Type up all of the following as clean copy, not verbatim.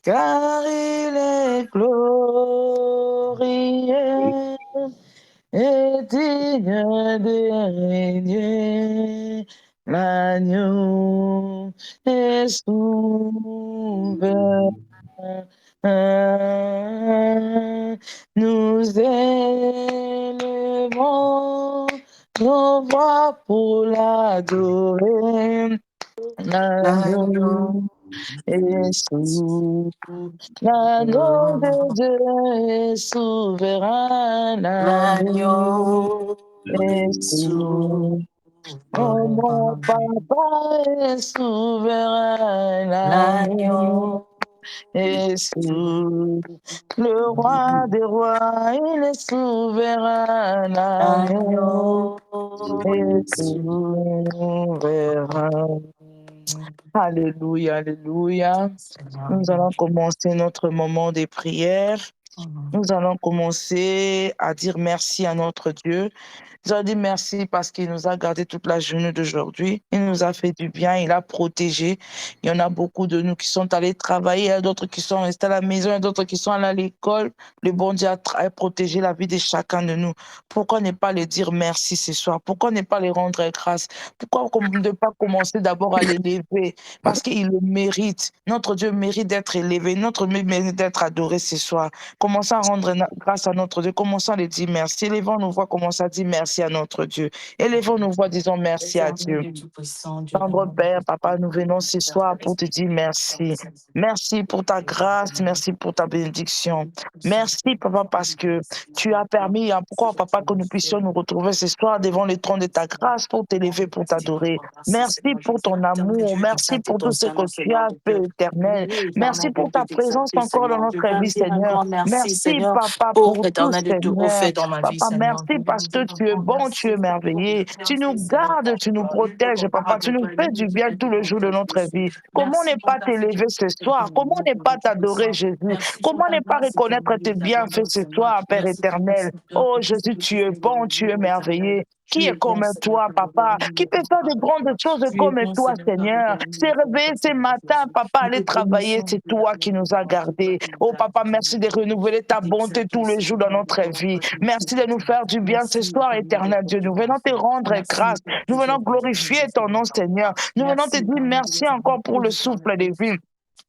car il est glorieux et digne de régner. L'agneau est souverain. Nous élevons nos voix pour l'adorer. L'agneau L'agneau est souverain. L'agneau de Dieu est souverain. L'agneau l'agneau est est souverain. souverain. Oh, mon papa est souverain. L'agneau L'agneau est souverain. Le roi des rois, il est souverain. L'agneau l'agneau est est souverain. souverain. Alléluia, alléluia. Seigneur, Nous allons commencer notre moment de prière. Amen. Nous allons commencer à dire merci à notre Dieu. Nous allons dire merci parce qu'il nous a gardé toute la journée d'aujourd'hui. Il nous a fait du bien, il a protégé. Il y en a beaucoup de nous qui sont allés travailler, il y a d'autres qui sont restés à la maison, il y a d'autres qui sont allés à l'école. Le bon Dieu a protégé la vie de chacun de nous. Pourquoi ne pas les dire merci ce soir? Pourquoi ne pas les rendre grâce? Pourquoi ne pas commencer d'abord à l'élever? Parce qu'il le mérite. Notre Dieu mérite d'être élevé. Notre Dieu mérite d'être adoré ce soir. Commençons à rendre grâce à notre Dieu. Commençons à lui dire merci. Élevons nos voix, commençons à dire merci à notre Dieu. Élevons nos voix, disons merci à Éternel Dieu. Dieu Tout-Puissant, Dieu Tendre d'amour, Père, Papa, nous Dieu venons ce soir pour te dire merci. Merci pour ta grâce, merci pour ta bénédiction. Merci, Papa, parce que tu as permis, pourquoi, Papa, que nous puissions nous retrouver ce soir devant le trône de ta grâce pour t'élever, pour t'adorer. Merci, Merci Seigneur, je pour dis ton éternel amour, Dieu, merci t'exalter pour ton tout ce que Saint-Nom, tu as Seigneur, de fait, te éternel. bénir, Merci éternel Dieu, pour de ta présence t'exalter, encore dans Seigneur. Je notre viens vie, dire un Seigneur. grand merci, Merci, Seigneur, Papa, pour pour tout, éternel de tout Seigneur. refait dans ma vie, Papa, Seigneur. merci Je viens parce dire que un tu es grand bon, tu merci es pour tout merveilleux. que tu as Tu nous fait, Seigneur. gardes, tu nous Rien n'est protèges, Papa, tu comparable à nous toi, fais l'ennemi du qui bien t'a tout le donné jour de ton notre Jésus. vie. Comment ne Merci pas pour ta t'élever ce fidélité, soir? Comment éternel ne Dieu, pas t'adorer, Tout-Puissant. Jésus? Merci pour Comment ta ne pas grâce, reconnaître éternel tes Dieu, ta bienfaits bonté, ce Seigneur. soir, Père Merci pour ta éternel? santé, Oh pour tout ce Jésus, que tu tu es fais dans bon, nos tu vies, es éternel. merveilleux. Qui Tu est es bon, comme Seigneur, toi, que le papa? royaume Qui n'est peut faire de comparable à grandes toi. choses Tu es comme bon, toi, Seigneur, car le Seigneur? royaume C'est n'est pas réveillé de ce Seigneur matin, Jésus. papa, Nous te aller travailler, bénissons, c'est nous te toi qui louons, nous nous as rendons toi gardés. toute la Oh gloire, papa, merci éternel de Dieu. renouveler Nous ta bonté t'exaltons, tous les jours dans Seigneur, nous notre te vie. rendons tous les Merci de nous faire du bien ce Merci, soir, éternel Dieu, éternel pour Dieu. tout Nous que tu venons te fais. rendre Merci grâce. pour Nous venons toujours pour ton glorifier ton nom, Seigneur. Seigneur. Nous venons te Merci, dire éternel Dieu, merci éternel, encore pour pour le l'éternel souffle des Dieu. vies.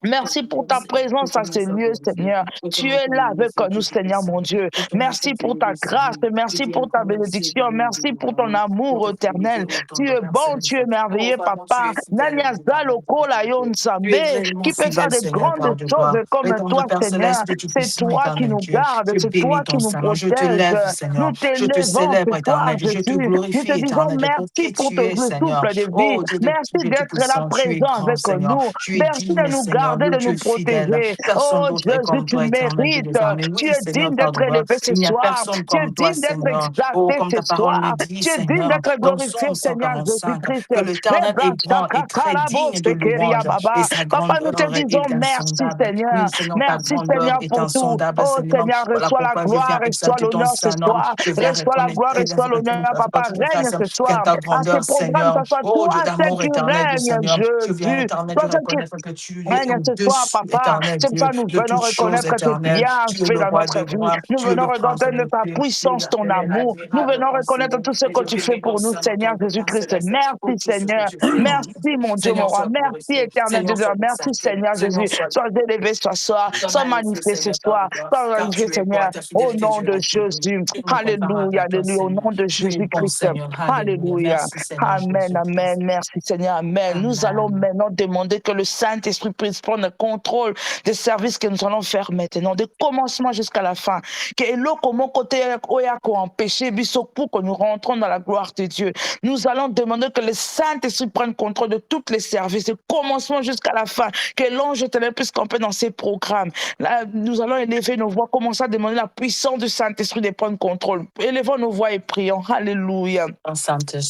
Merci pour ta Merci pour présence à ton ces lieux, sacrifice, Seigneur. pour Tu ton es là avec éternité, nous, Dieu Seigneur, Tout-Puissant, mon Dieu. pour ton Merci pour ta responsabilité, grâce, Seigneur. Je merci dis pour un ta grand merci, bénédiction, éternel Dieu, merci de pour ton l'amour, amour pour te éternel. privilégier autant Tu de es Père bon, tu es Céleste. Oh, merveilleux, vraiment, tu papa. es fidèle, mon Nanyasa éternel lokola Dieu. yon Tu es sambe, réellement qui peut faire fidèle, de Seigneur, grandes Père de choses gloire. comme Éternel toi, Père Seigneur. Céleste, Dieu C'est Tout-Puissant, toi qui éternel nous Dieu. gardes, Je c'est toi bénis qui ton nous Saint-Nom, je te lève, protèges. Nous Seigneur. Je te t'élèvons ce célèbre, soir, éternel Dieu. Je te Jésus. Nous te glorifie, disons éternel Dieu, pour merci qui pour tu es, le Seigneur. souffle de vie. Oh, Merci Dieu d'être là Tout-Puissant, tu es présent grand, avec Seigneur. nous. Tu es Merci de digne, nous Seigneur. garder, Dieu, de tu nous es fidèle. protéger. Personne Oh d'autre est Jésus, comme tu toi, éternel Dieu mérites. des armées. Tu Oui, es Seigneur, digne Père d'être de gloire. élevé ce Il n'y a soir. personne Tu es comme toi, digne d'être Seigneur. Oh, exalté comme ce ta parole le soir. dit, Tu es digne Seigneur, d'être dans glorifié, Psaume Seigneur 145, Jésus-Christ. que l'Éternel est grand et très digne de louange et sa Papa, nous te grandeur disons est merci, insondable. Seigneur. Oui, Seigneur, ta Merci, grandeur Seigneur, est pour tout. insondable, Oh, Seigneur. Seigneur, Voilà reçois la pourquoi je gloire, viens reçois exalter ton l'honneur ce Saint-Nom. soir. Je viens Reçois la reconnaître gloire, reçois l'honneur, papa. toute Règne grâce ce qu'à soir. ta À ce grandeur, programme, Seigneur. ce soit Oh, toi, Dieu celle d'amour qui éternel, Dieu règne, Seigneur. Je viens Jésus. éternel, Toi, Dieu celle qui reconnaître que tu es règne ce soir, au-dessus, papa. éternel C'est pour ça Dieu, que nous de venons toutes choses reconnaître tes éternelles. Tu es le bienfaits dans roi notre des vie. rois, Nous tu es venons le prince reconnaître de ta paix, puissance, ton l'éternel amour. Nous admirable, venons roi reconnaître Seigneur. tout ce Et que je tu te fais mets pour ton nous, sein dans Seigneur ton Père Jésus-Christ. céleste Merci, pour tout ce que Seigneur. tu fais dans nos vies. Merci, mon Dieu, mon Seigneur, roi. sois Merci, glorifié. éternel Dieu Seigneur, de la sois merci, exalté. Seigneur Seigneur, Jésus. sois Sois élevé ce soir. Sois Sois magnifié, magnifié ce Seigneur, Père de soir. gloire, Sois car magnifié, tu es bon et Seigneur. ta Au fidélité nom de durera toujours. Jésus. Tu es incomparable Alléluia, à toi, alléluia. Au Seigneur. nom de Tu es bon, Jésus-Christ. Seigneur. Alléluia. Alléluia. Merci, Seigneur Amen, Jésus-Christ. amen. Merci Seigneur, amen. Nous allons Amen. maintenant demander que le Saint-Esprit puisse prendre le contrôle des services que nous allons faire maintenant, du commencement jusqu'à la fin. Que l'eau comme côté oyako empêcher biso pour que nous rentrons dans la gloire de Dieu. Nous allons demander que le Saint-Esprit prenne contrôle de tous les services, du commencement jusqu'à la fin. Que l'ange éternel puisse camper dans ces programmes. Là, nous allons élever nos voix, commencer à demander la puissance du Saint-Esprit de prendre contrôle. Élevons nos voix et prions. Alléluia.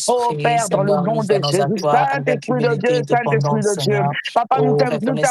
Oh Saint-Esprit, Père, dans le Seigneur, nous nom de venons à Jésus, toi avec Saint-Esprit de Dieu, humilité et Saint-Esprit dépendance, de Dieu. Seigneur. Papa, Oh, nous reconnaissant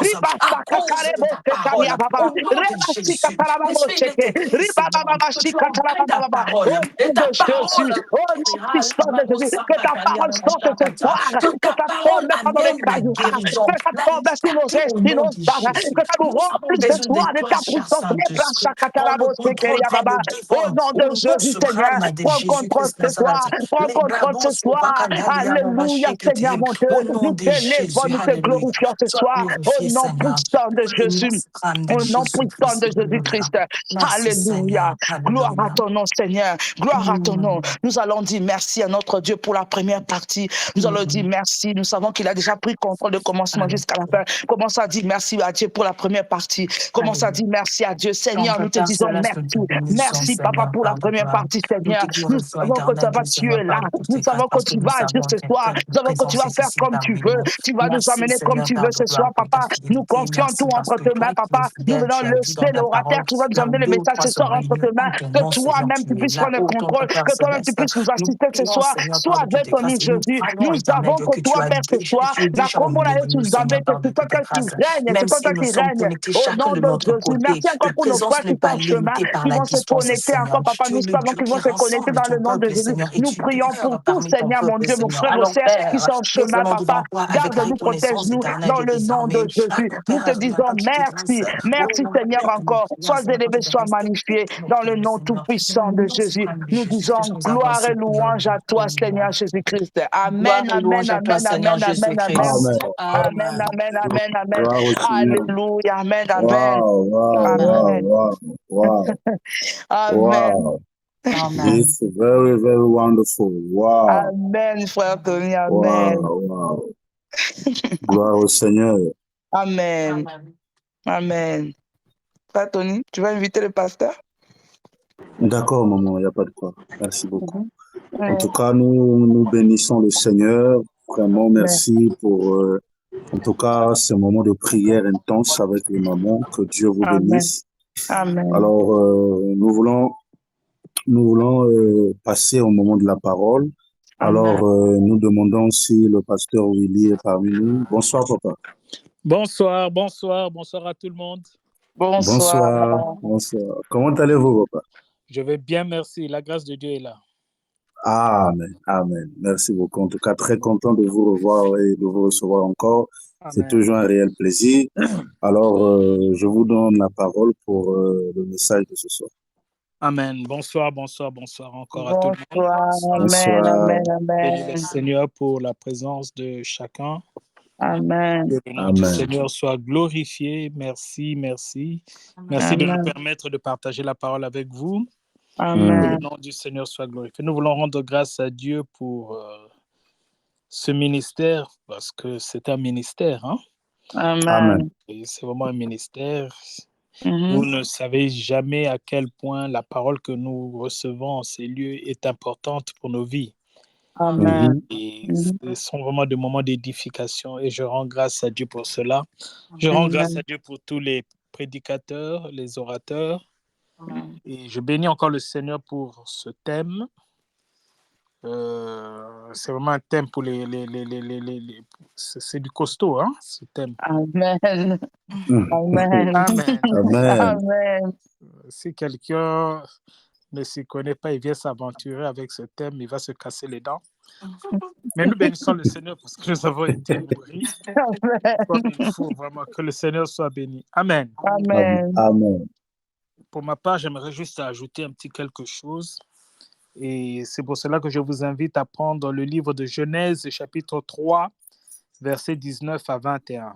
puissance. À cause de ta parole. Au nom de Jésus. L'Esprit de l'éternel, Seigneur. Que tu ordonnes ta parole. Et nom de ta Jésus, parole. au nom puissant de Jésus, que ta parole sorte ce soir, Que que ta ça parole tombe maintenant dans les amène la casiers, guérison, que ça la tombe sur nos liberté au esprits, nom nos de stars, Jésus. que ça nous Nous avons remplisse ce besoin de soir de ta toi, cher puissance. Saint-Esprit. Prends le contrôle, prends le Au devant. nom de Au nom Jésus, Seigneur, suprême de prends contrôle Jésus-Christ ce soir, Nazareth. prends Les contrôle ce brabos, soir. Alléluia, Seigneur mon Dieu. au nom Nous de t'élèvons, Jésus, nous te alléluia. glorifions ce Sois soir. Au glorifié, nom Seigneur. puissant de Dans le nom Jésus. suprême de Au nom puissant de Jésus-Christ, alléluia. Jésus-Christ. Merci, Alléluia. Seigneur. Gloire à Alléluia. ton nom, Seigneur. Gloire à ton nom. Mm, Nous allons dire merci à notre Dieu pour la première partie. Nous allons dire mm. merci. Nous savons qu'il a déjà pris contrôle de commencement jusqu'à la fin. Commence à dire merci à Dieu pour la première partie. Commence à Alléluia. dire merci à Dieu. Donc, Seigneur, nous te Père disons céleste, nous te merci. bénissons, Merci, Papa, Seigneur, pour la par ta première gloire. partie. dit, Nous Seigneur. te Nous glorifions, savons que éternel Dieu, tu es Seigneur, là. par toutes Nous tes grâces, savons que parce que tu nous vas agir savons ce soir. que Nous ta savons que tu présence vas est faire ici comme tu parmi veux. nous. Tu vas nous Merci, amener comme Seigneur, tu Père veux de ce soir, gloire, pour ta papa. Nous fidélité. confions tout Merci parce entre que tes mains, toi, tu es papa. Nous fidèle. venons Tu as dit dans laisser ta l'orateur parole, qui va nous là où amener le deux ou message trois ce se soir entre réunissent tes mains. en ton Que nom, Seigneur, toi-même, tu tu es puisses là. prendre le Ô ton contrôle. Père Que toi-même, tu céleste, puisses nous nous assister ce prions, soir. Seigneur, Sois par toutes avec tes ton grâces. Et nous Jésus. croyons, Nous éternel savons Dieu, que que toi, Père, ce soir, tu es la déjà au commande milieu est de sur nous, nous Seigneur, que par c'est de toi tes qui grâces. règnes. C'est Même toi si nous qui sommes règne. connectés Au chacun nom de de notre Jésus. côté, Merci encore ta pour nos frères présence qui n'est sont pas en chemin, limitée par qui la vont se distance, connecter Seigneur. encore, papa. Tu Nous es le savons Dieu qu'ils vont qui se connecter rassemble dans le ton nom de peuple, Jésus. Seigneur, et Nous tu prions pour demeures tous, parmi ton Seigneur, mon peuple, Dieu, mon Seigneur. frère, nos Alors, sœurs qui Père, sont en nous chemin, venons papa. devant toi avec Garde-nous, reconnaissance protège-nous éternelle, dans Dieu le des nom de armées. Ah, Jésus. ton Nous Père, te Seigneur, disons par toutes tes grâces. merci. Oh, Merci, on Seigneur, rappelle que nous encore. prions, Sois Seigneur, par élevé, toutes tes sois grâces. magnifié Écoute nos dans le prières, nom Seigneur. C'est dans tout-puissant le de nom Jésus. suprême de Nous Jésus-Christ disons que nous avons gloire ainsi et prié. louange à toi, Seigneur Amen. Jésus-Christ. Amen, Gloire et amen, louange à toi, amen, Seigneur amen, amen, amen. Jésus-Christ. Amen. Amen, Amen. amen, amen, amen. Gloire au Seigneur. Alléluia, amen, amen, Wow, wow, wow, Amen. amen, wow, wow, amen, wow. Amen. It's very, very wonderful. Wow, amen, frère Tony, amen, wow, wow. Gloire au Seigneur. amen, Amen. amen. Frère Tony, tu vas inviter le pasteur? D'accord, maman, il n'y a pas de quoi. Merci beaucoup. Mhm. En Ouais, tout cas, nous bénissons le Seigneur. Vraiment, amen, merci pour, en tout cas, ce moment de prière intense avec les mamans. Que Dieu vous amen, bénisse. amen, Alors, nous voulons passer au moment de la parole. Alors, amen. nous demandons si le pasteur Willy est parmi nous. Bonsoir, papa. Bonsoir, bonsoir, bonsoir à tout le monde. Bonsoir. Bonsoir, bonsoir. Comment allez-vous, papa? Je vais bien, merci. La grâce de Dieu est là. Amen, amen. Merci beaucoup. En tout cas, très content de vous revoir et de vous recevoir encore. C'est Amen. toujours un réel plaisir. Alors, je vous donne la parole pour le message de ce soir. Amen. Bonsoir, bonsoir, bonsoir encore à tout le monde. Bonsoir, amen, Bonsoir. amen, Bénis le amen, Seigneur pour la présence de chacun. amen, Que le nom du Amen. Seigneur soit glorifié. Merci, merci. Merci de nous amen, permettre de partager la parole avec vous. Que le amen, nom du Seigneur soit glorifié. Nous voulons rendre grâce à Dieu pour ce ministère, parce que c'est un ministère, hein? Amen. amen. Et c'est vraiment un ministère. Vous Mhm. ne savez jamais à quel point la parole que nous recevons en ces lieux est importante pour nos vies. Amen. Mhm. Et Mhm. ce sont vraiment des moments d'édification et je rends grâce à Dieu pour cela. Je rends grâce à Amen. Dieu pour tous les prédicateurs, les orateurs. Amen. Et je bénis encore le Seigneur pour ce thème. C'est vraiment un thème pour c'est du costaud, hein, ce thème. Amen. Mhm. Amen. Amen. Amen. Amen. Si quelqu'un ne s'y connaît pas, il vient s'aventurer avec ce thème, il va se casser les dents. Mais nous bénissons le Seigneur parce que nous avons été nourris comme il faut, vraiment. Que le Seigneur soit béni. Amen. Amen. Amen. Pour ma part, j'aimerais juste ajouter un petit quelque chose. Et c'est pour cela que je vous invite à prendre le livre de Genèse, chapitre 3, versets 19 à 21.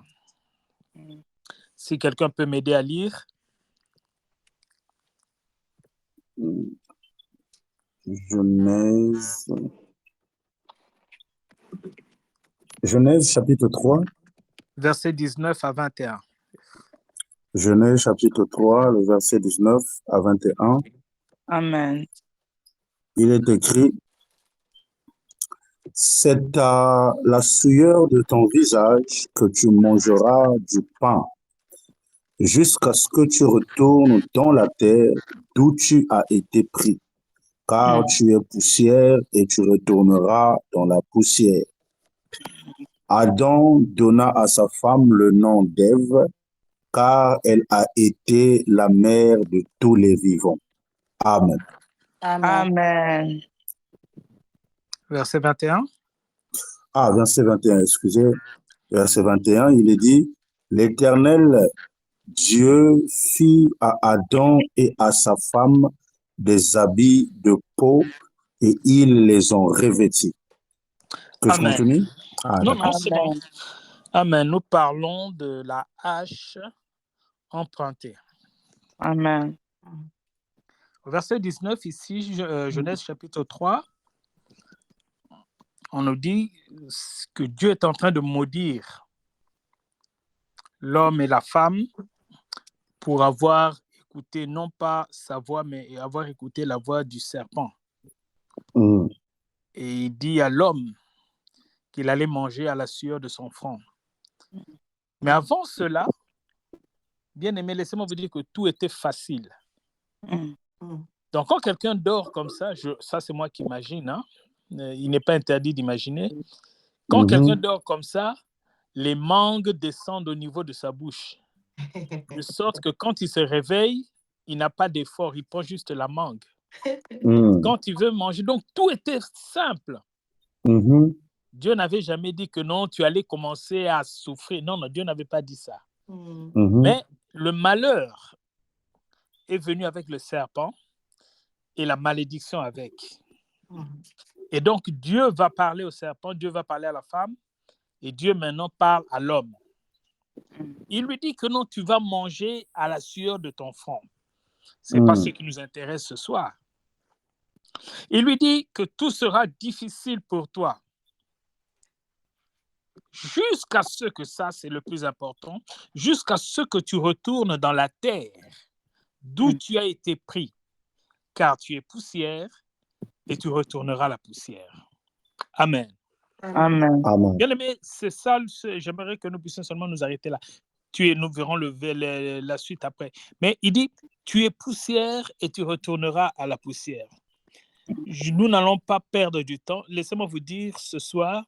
Si quelqu'un peut m'aider à lire. Genèse. Genèse chapitre 3. Versets 19 à 21. Genèse chapitre 3, le verset 19 à 21. Amen. Il est écrit, c'est à la sueur de ton visage que tu mangeras du pain, jusqu'à ce que tu retournes dans la terre d'où tu as été pris, car tu es poussière et tu retourneras dans la poussière. Adam donna à sa femme le nom d'Ève, car elle a été la mère de tous les vivants. Amen. Amen. Amen. Verset 21. Ah, verset 21, excusez. Verset 21, il est dit, l'Éternel Dieu fit à Adam et à sa femme des habits de peau et ils les ont revêtis. Que je Amen. continue? Ah, Non, d'accord. non, c'est bon. Amen. Amen. Nous parlons de la hache empruntée. Amen. Au verset 19, ici, Genèse chapitre 3, on nous dit que Dieu est en train de maudire l'homme et la femme pour avoir écouté non pas sa voix, mais avoir écouté la voix du serpent. Mm. Et il dit à l'homme qu'il allait manger à la sueur de son front. Mais avant cela, bien aimé, laissez-moi vous dire que tout était facile. Donc, quand quelqu'un dort comme ça, ça c'est moi qui imagine, hein, il n'est pas interdit d'imaginer. Quand quelqu'un dort comme ça, les mangues descendent au niveau de sa bouche. De sorte que quand il se réveille, il n'a pas d'effort, il prend juste la mangue. Quand il veut manger, donc tout était simple. Dieu n'avait jamais dit que non, tu allais commencer à souffrir. Non, non, Dieu n'avait pas dit ça. Mais le malheur est venu avec le serpent et la malédiction avec. Et donc, Dieu va parler au serpent, Dieu va parler à la femme, et Dieu maintenant parle à l'homme. Il lui dit que non, tu vas manger à la sueur de ton front. Ce n'est pas ce qui nous intéresse ce soir. Il lui dit que tout sera difficile pour toi. Jusqu'à ce que, ça c'est le plus important, jusqu'à ce que tu retournes dans la terre d'où tu as été pris, car tu es poussière et tu retourneras à la poussière. Amen. Amen. Amen. Bien aimé, c'est ça, j'aimerais que nous puissions seulement nous arrêter là. Nous verrons la suite après. Mais il dit, tu es poussière et tu retourneras à la poussière. Nous n'allons pas perdre du temps. Laissez-moi vous dire ce soir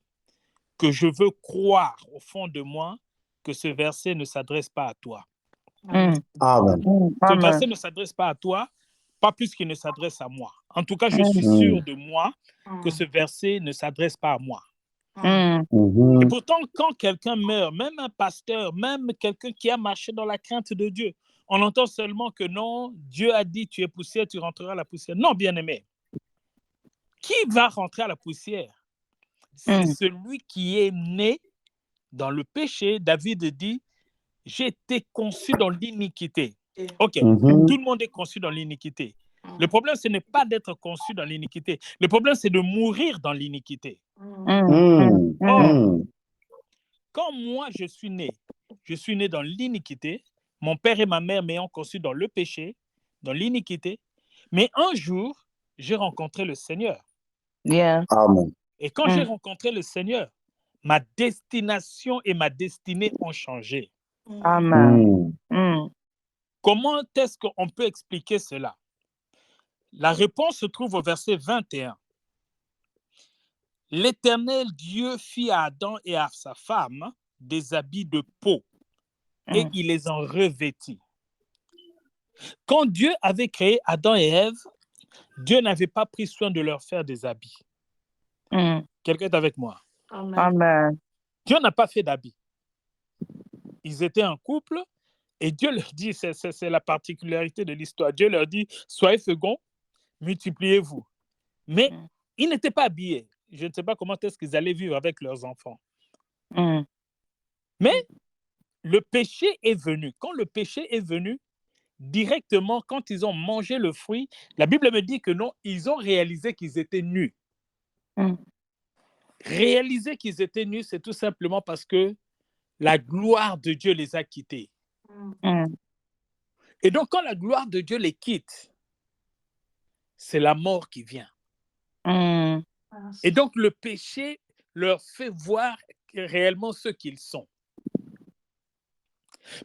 que je veux croire au fond de moi que ce verset ne s'adresse pas à toi. Amen. Ce verset ne s'adresse pas à toi, pas plus qu'il ne s'adresse à moi. En tout cas, je suis sûr de moi que ce verset ne s'adresse pas à moi. Et pourtant, quand quelqu'un meurt, même un pasteur, même quelqu'un qui a marché dans la crainte de Dieu, on entend seulement que non, Dieu a dit tu es poussière, tu rentreras à la poussière. Non, bien-aimé. Qui va rentrer à la poussière? C'est celui qui est né dans le péché. David dit, j'ai été conçu dans l'iniquité. Ok, tout le monde est conçu dans l'iniquité. Le problème, ce n'est pas d'être conçu dans l'iniquité. Le problème, c'est de mourir dans l'iniquité. Or, quand moi, je suis né dans l'iniquité, mon père et ma mère m'ayant conçu dans le péché, dans l'iniquité, mais un jour, j'ai rencontré le Seigneur. Amen. Et quand j'ai rencontré le Seigneur, ma destination et ma destinée ont changé. Amen. Comment est-ce qu'on peut expliquer cela? La réponse se trouve au verset 21. L'Éternel Dieu fit à Adam et à sa femme des habits de peau et il les en revêtit. Quand Dieu avait créé Adam et Ève, Dieu n'avait pas pris soin de leur faire des habits. Quelqu'un est avec moi? Amen. Dieu n'a pas fait d'habits. Ils étaient un couple et Dieu leur dit, c'est la particularité de l'histoire, Dieu leur dit, soyez féconds, multipliez-vous. Mais ils n'étaient pas habillés. Je ne sais pas comment est-ce qu'ils allaient vivre avec leurs enfants. Mais le péché est venu. Quand le péché est venu, directement, quand ils ont mangé le fruit, la Bible me dit que non, ils ont réalisé qu'ils étaient nus. Réaliser qu'ils étaient nus, c'est tout simplement parce que la gloire de Dieu les a quittés. Et donc, quand la gloire de Dieu les quitte, c'est la mort qui vient. Et donc, le péché leur fait voir réellement ce qu'ils sont.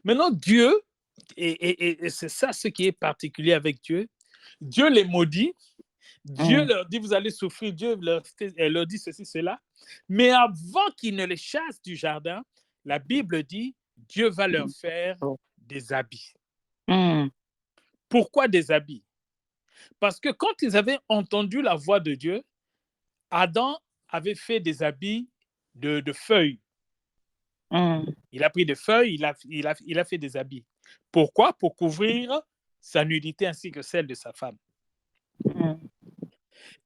Maintenant, Dieu, et c'est ça ce qui est particulier avec Dieu, Dieu les maudit, Dieu leur dit, vous allez souffrir, Dieu leur dit ceci, cela, mais avant qu'ils ne les chassent du jardin, la Bible dit, Dieu va leur faire des habits. Pourquoi des habits? Parce que quand ils avaient entendu la voix de Dieu, Adam avait fait des habits de feuilles. Il a pris des feuilles, il a fait des habits. Pourquoi? Pour couvrir sa nudité ainsi que celle de sa femme.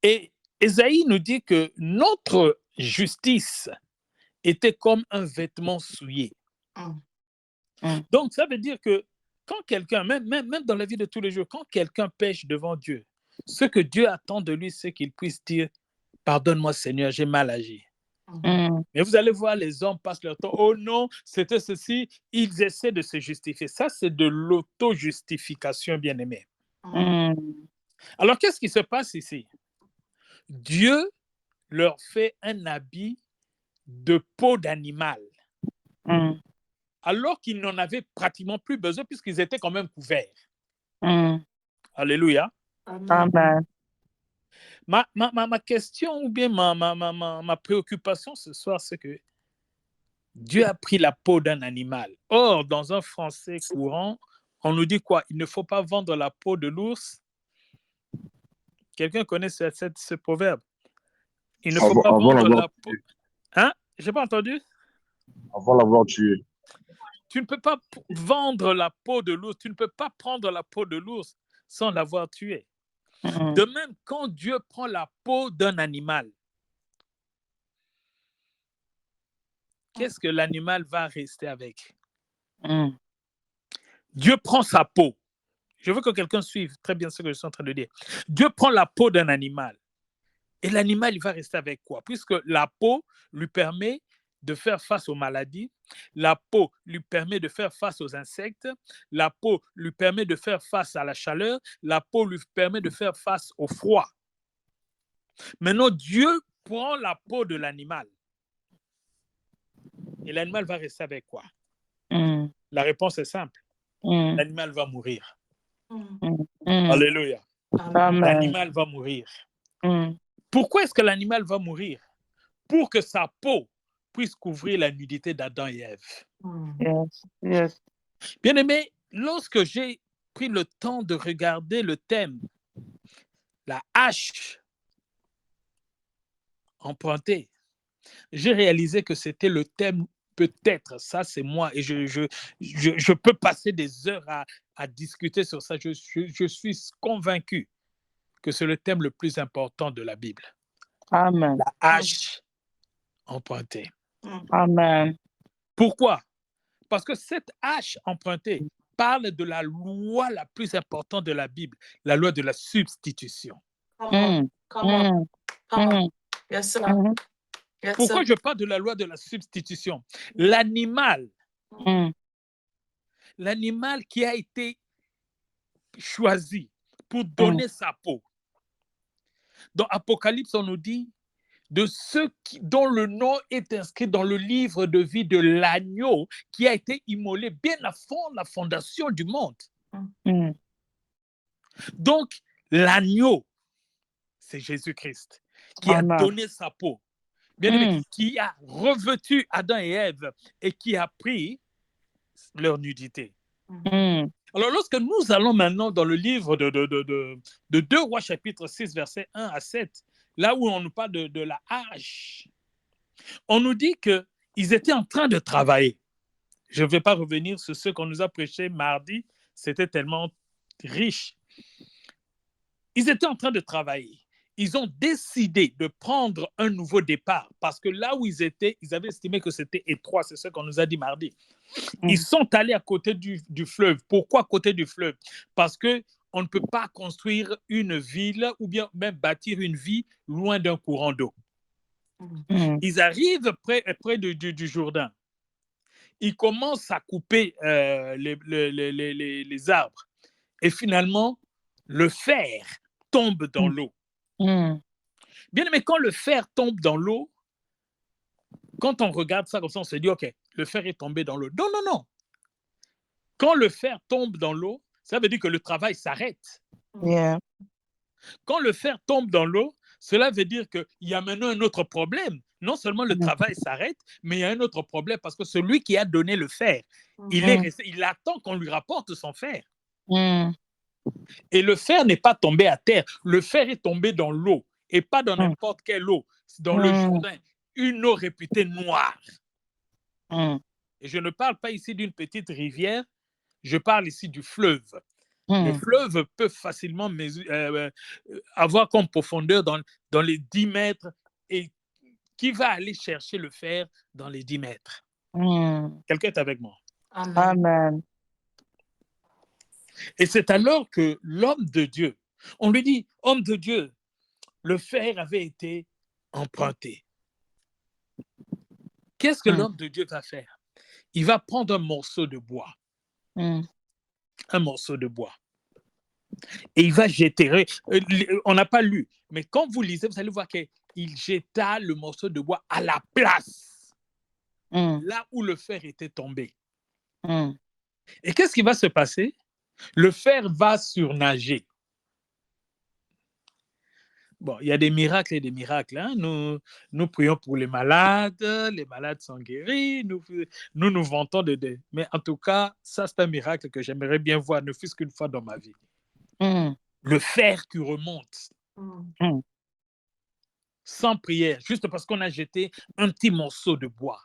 Et Ésaïe nous dit que notre justice était comme un vêtement souillé. Donc, ça veut dire que quand quelqu'un, même dans la vie de tous les jours, quand quelqu'un pêche devant Dieu, ce que Dieu attend de lui, c'est qu'il puisse dire « Pardonne-moi Seigneur, j'ai mal agi. Mm. Mais vous allez voir, les hommes passent leur temps. Oh non, c'était ceci. Ils essaient de se justifier. Ça, c'est de l'auto-justification, bien-aimé. Mm. Alors, qu'est-ce qui se passe ici? Dieu leur fait un habit de peau d'animal, Mm. alors qu'ils n'en avaient pratiquement plus besoin puisqu'ils étaient quand même couverts. Mm. Alléluia. Amen. Ma question ou bien ma préoccupation ce soir, c'est que Dieu a pris la peau d'un animal. Or, dans un français courant, on nous dit quoi? Il ne faut pas vendre la peau de l'ours. Quelqu'un connaît ce proverbe? Il ne faut pas Avant vendre l'avoir la peau. Hein? J'ai pas entendu? avant l'avoir tué. Tu ne peux pas vendre la peau de l'ours. Tu ne peux pas prendre la peau de l'ours sans l'avoir tué. Mm. De même, quand Dieu prend la peau d'un animal, qu'est-ce que l'animal va rester avec? Mm. Dieu prend sa peau. Je veux que quelqu'un suive très bien ce que je suis en train de dire. Dieu prend la peau d'un animal. Et l'animal, il va rester avec quoi? Puisque la peau lui permet de faire face aux maladies, la peau lui permet de faire face aux insectes, la peau lui permet de faire face à la chaleur, la peau lui permet de faire face au froid. Maintenant, Dieu prend la peau de l'animal. Et l'animal va rester avec quoi? Mm. La réponse est simple. Mm. L'animal va mourir. Mm. Alléluia. Amen. L'animal va mourir. Mm. Pourquoi est-ce que l'animal va mourir? Pour que sa peau puisse couvrir la nudité d'Adam et Ève. Yes. Yes. Bien aimé, lorsque j'ai pris le temps de regarder le thème, la hache empruntée, j'ai réalisé que c'était le thème, peut-être, ça c'est moi, et je peux passer des heures à discuter sur ça. Je suis convaincu que c'est le thème le plus important de la Bible. Amen. La hache empruntée. Amen. Pourquoi? Parce que cette hache empruntée parle de la loi la plus importante de la Bible, la loi de la substitution. Mm. Mm. Mm. Yes, sir. Mm. Yes, Pourquoi sir. je parle de la loi de la substitution? L'animal Mm. qui a été choisi pour donner sa peau. Dans Apocalypse, on nous dit de ceux dont le nom est inscrit dans le livre de vie de l'agneau qui a été immolé bien avant la fondation du monde. Mm. Donc, l'agneau, c'est Jésus-Christ qui a Amen. donné sa peau, bien aimé, Mm. qui a revêtu Adam et Ève et qui a pris leur nudité. Mm. Alors, lorsque nous allons maintenant dans le livre de 2 Rois, chapitre 6, versets 1 à 7, là où on nous parle de la hache, on nous dit qu'ils étaient en train de travailler. Je ne vais pas revenir sur ce qu'on nous a prêché mardi, c'était tellement riche. Ils étaient en train de travailler. Ils ont décidé de prendre un nouveau départ parce que là où ils étaient, ils avaient estimé que c'était étroit, c'est ce qu'on nous a dit mardi. Ils sont allés à côté du fleuve. Pourquoi à côté du fleuve? Parce qu'on ne peut pas construire une ville ou bien même bâtir une vie loin d'un courant d'eau. Mm. Ils arrivent près du Jourdain. Ils commencent à couper les arbres. Et finalement, le fer tombe dans l'eau. Mm. Bien, mais quand le fer tombe dans l'eau, quand on regarde ça comme ça, on se dit, OK, le fer est tombé dans l'eau. Non, non, non. Quand le fer tombe dans l'eau, ça veut dire que le travail s'arrête. Yeah. Quand le fer tombe dans l'eau, cela veut dire qu'il y a maintenant un autre problème. Non seulement le travail s'arrête, mais il y a un autre problème parce que celui qui a donné le fer, il attend qu'on lui rapporte son fer. Mm. Et le fer n'est pas tombé à terre. Le fer est tombé dans l'eau et pas dans n'importe quelle eau. Dans le Jourdain, une eau réputée noire. Mm. Et je ne parle pas ici d'une petite rivière, je parle ici du fleuve. Mm. Le fleuve peut facilement avoir comme profondeur dans les 10 mètres et qui va aller chercher le fer dans les 10 mètres? Mm. Quelqu'un est avec moi? Amen. Amen. Et c'est alors que l'homme de Dieu, on lui dit, homme de Dieu, le fer avait été emprunté. qu'est-ce que l'homme de Dieu va faire? Il va prendre un morceau de bois. Un morceau de bois. Et il va jeter. On n'a pas lu, mais quand vous lisez, vous allez voir qu'il jeta le morceau de bois à la place, là où le fer était tombé. Et qu'est-ce qui va se passer? Le fer va surnager. Bon, il y a des miracles et des miracles. Hein? Nous prions pour les malades sont guéris, nous vantons de. Mais en tout cas, ça, c'est un miracle que j'aimerais bien voir, ne fût-ce qu'une fois dans ma vie. Le fer qui remonte. Sans prière, juste parce qu'on a jeté un petit morceau de bois.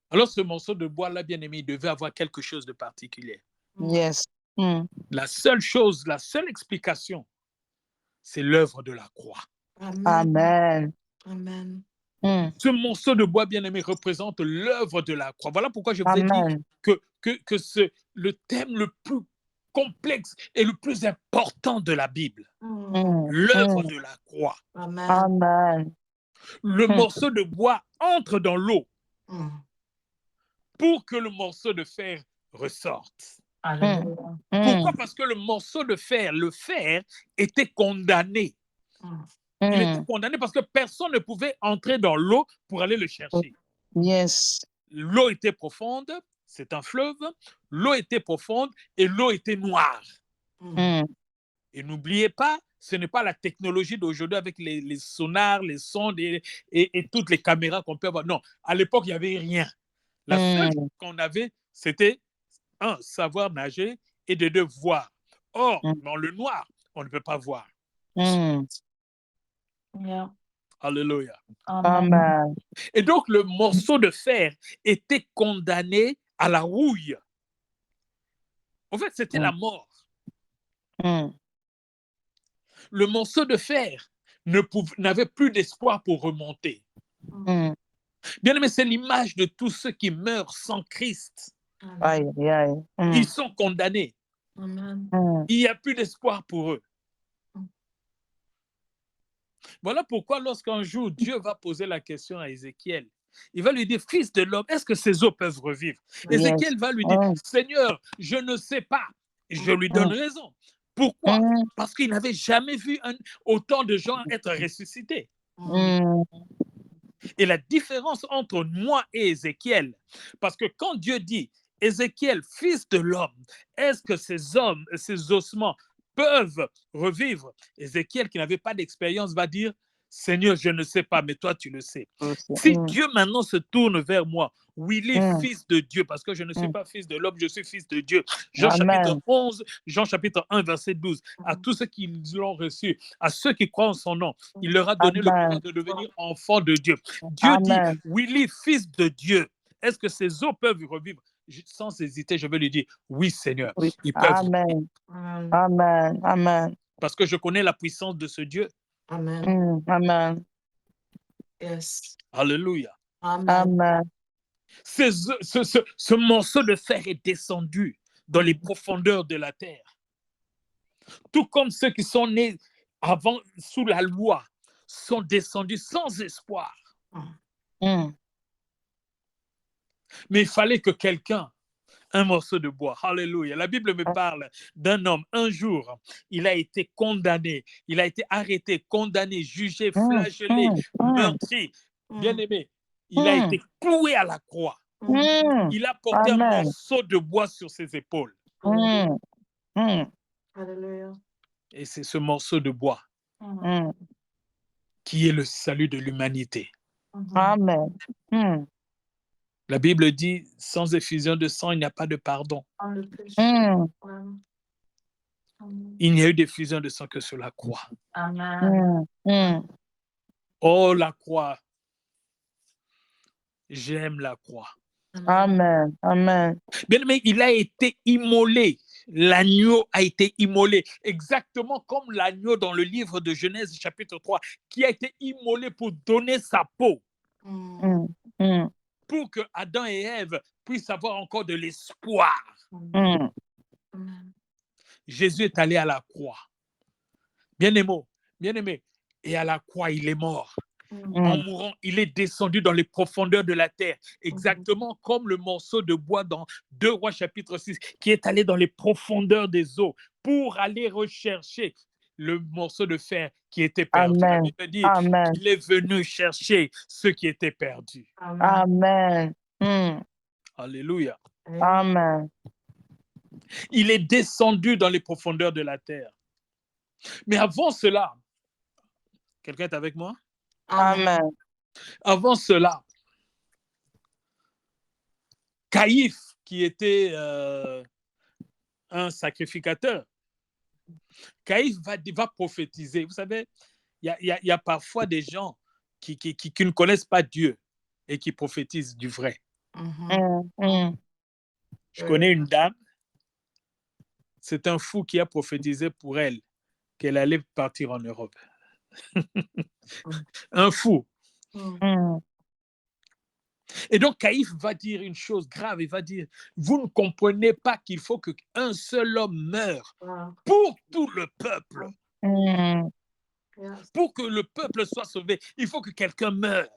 Alors, ce morceau de bois-là, bien aimé, il devait avoir quelque chose de particulier. Yes. La seule chose, la seule explication, c'est l'œuvre de la croix. Amen. Amen. Ce morceau de bois, bien aimé, représente l'œuvre de la croix. Voilà pourquoi je vous ai dit Amen. que le thème le plus complexe et le plus important de la Bible, l'œuvre de la croix. Amen. Amen. Le morceau de bois entre dans l'eau pour que le morceau de fer ressorte. Pourquoi? Parce que le morceau de fer, le fer, était condamné. Il était condamné parce que personne ne pouvait entrer dans l'eau pour aller le chercher. Yes. L'eau était profonde, c'est un fleuve, l'eau était profonde et l'eau était noire. Et n'oubliez pas, ce n'est pas la technologie d'aujourd'hui avec les sonars, les sondes et toutes les caméras qu'on peut avoir. Non, à l'époque, il n'y avait rien. La seule chose qu'on avait, c'était savoir nager et de deux, voir. Or, dans le noir, on ne peut pas voir. Yeah. Alléluia. Amen. Et donc, le morceau de fer était condamné à la rouille. En fait, c'était la mort. Le morceau de fer n'avait plus d'espoir pour remonter. Bien aimé, c'est l'image de tous ceux qui meurent sans Christ. Aïe, aïe. Ils sont condamnés. Amen. Il n'y a plus d'espoir pour eux. Voilà pourquoi lorsqu'un jour Dieu va poser la question à Ézéchiel, il va lui dire, fils de l'homme, est-ce que ces eaux peuvent revivre? Ézéchiel va lui dire, Seigneur, je ne sais pas. Je lui donne raison. Pourquoi? Parce qu'il n'avait jamais vu autant de gens être ressuscités. Et la différence entre moi et Ézéchiel, parce que quand Dieu dit, Ézéchiel, fils de l'homme, est-ce que ces ossements peuvent revivre? Ézéchiel, qui n'avait pas d'expérience, va dire, Seigneur, je ne sais pas, mais toi, tu le sais. Si Dieu maintenant se tourne vers moi, Willy, fils de Dieu, parce que je ne suis pas fils de l'homme, je suis fils de Dieu. Jean chapitre 11, Jean chapitre 1, verset 12. À tous ceux qui l'ont reçu, à ceux qui croient en son nom, il leur a donné le pouvoir de devenir enfants de Dieu. Dieu dit, Willy, fils de Dieu, est-ce que ces eaux peuvent revivre? Sans hésiter, je vais lui dire, oui, Seigneur, ils peuvent revivre. Amen. Amen. Parce que je connais la puissance de ce Dieu. Amen. Amen. Yes. Alléluia. Amen. Ce morceau de fer est descendu dans les profondeurs de la terre. Tout comme ceux qui sont nés avant, sous la loi, sont descendus sans espoir. Mais il fallait que quelqu'un, un morceau de bois, alléluia. La Bible me parle d'un homme, un jour, il a été condamné, il a été arrêté, condamné, jugé, flagellé, meurtri, bien-aimé. Il a été cloué à la croix. Il a porté un morceau de bois sur ses épaules. Alléluia. Et c'est ce morceau de bois qui est le salut de l'humanité. Amen. La Bible dit, sans effusion de sang, il n'y a pas de pardon. Il n'y a eu d'effusion de sang que sur la croix. Amen. Oh, la croix. J'aime la croix. Amen. Amen. Bien aimé, il a été immolé. L'agneau a été immolé, exactement comme l'agneau dans le livre de Genèse chapitre 3, qui a été immolé pour donner sa peau, pour que Adam et Ève puissent avoir encore de l'espoir. Jésus est allé à la croix. Bien aimé, et à la croix, il est mort. En mourant, il est descendu dans les profondeurs de la terre, exactement comme le morceau de bois dans 2 Rois chapitre 6, qui est allé dans les profondeurs des eaux pour aller rechercher le morceau de fer qui était perdu. La Amen. Bible dit Amen. qu'il est venu chercher ce qui était perdu. Amen. Alléluia. Amen. Il est descendu dans les profondeurs de la terre. Mais avant cela, quelqu'un est avec moi? Amen. Avant cela, Caïphe, qui était un sacrificateur, Caïphe va prophétiser. Vous savez, il y a parfois des gens qui ne connaissent pas Dieu et qui prophétisent du vrai. Je connais une dame, c'est un fou qui a prophétisé pour elle qu'elle allait partir en Europe. Un fou. Et donc, Caïphe va dire une chose grave, il va dire, vous ne comprenez pas qu'il faut qu'un seul homme meure pour tout le peuple. Pour que le peuple soit sauvé, il faut que quelqu'un meure.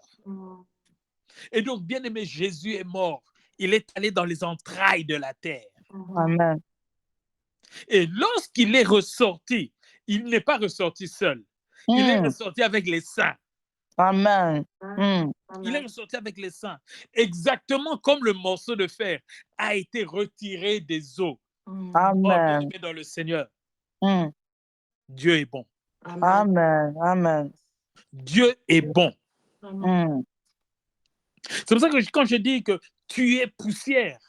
Et donc, bien aimé, Jésus est mort. Il est allé dans les entrailles de la terre. Amen. Et lorsqu'il est ressorti, il n'est pas ressorti seul. Il est ressorti avec les saints. Amen. Il est ressorti avec les saints. Exactement comme le morceau de fer a été retiré des eaux. Oh, bien aimé dans le Seigneur. Dieu est bon. Amen. Amen. Dieu est bon. C'est pour ça que quand je dis que tu es poussière,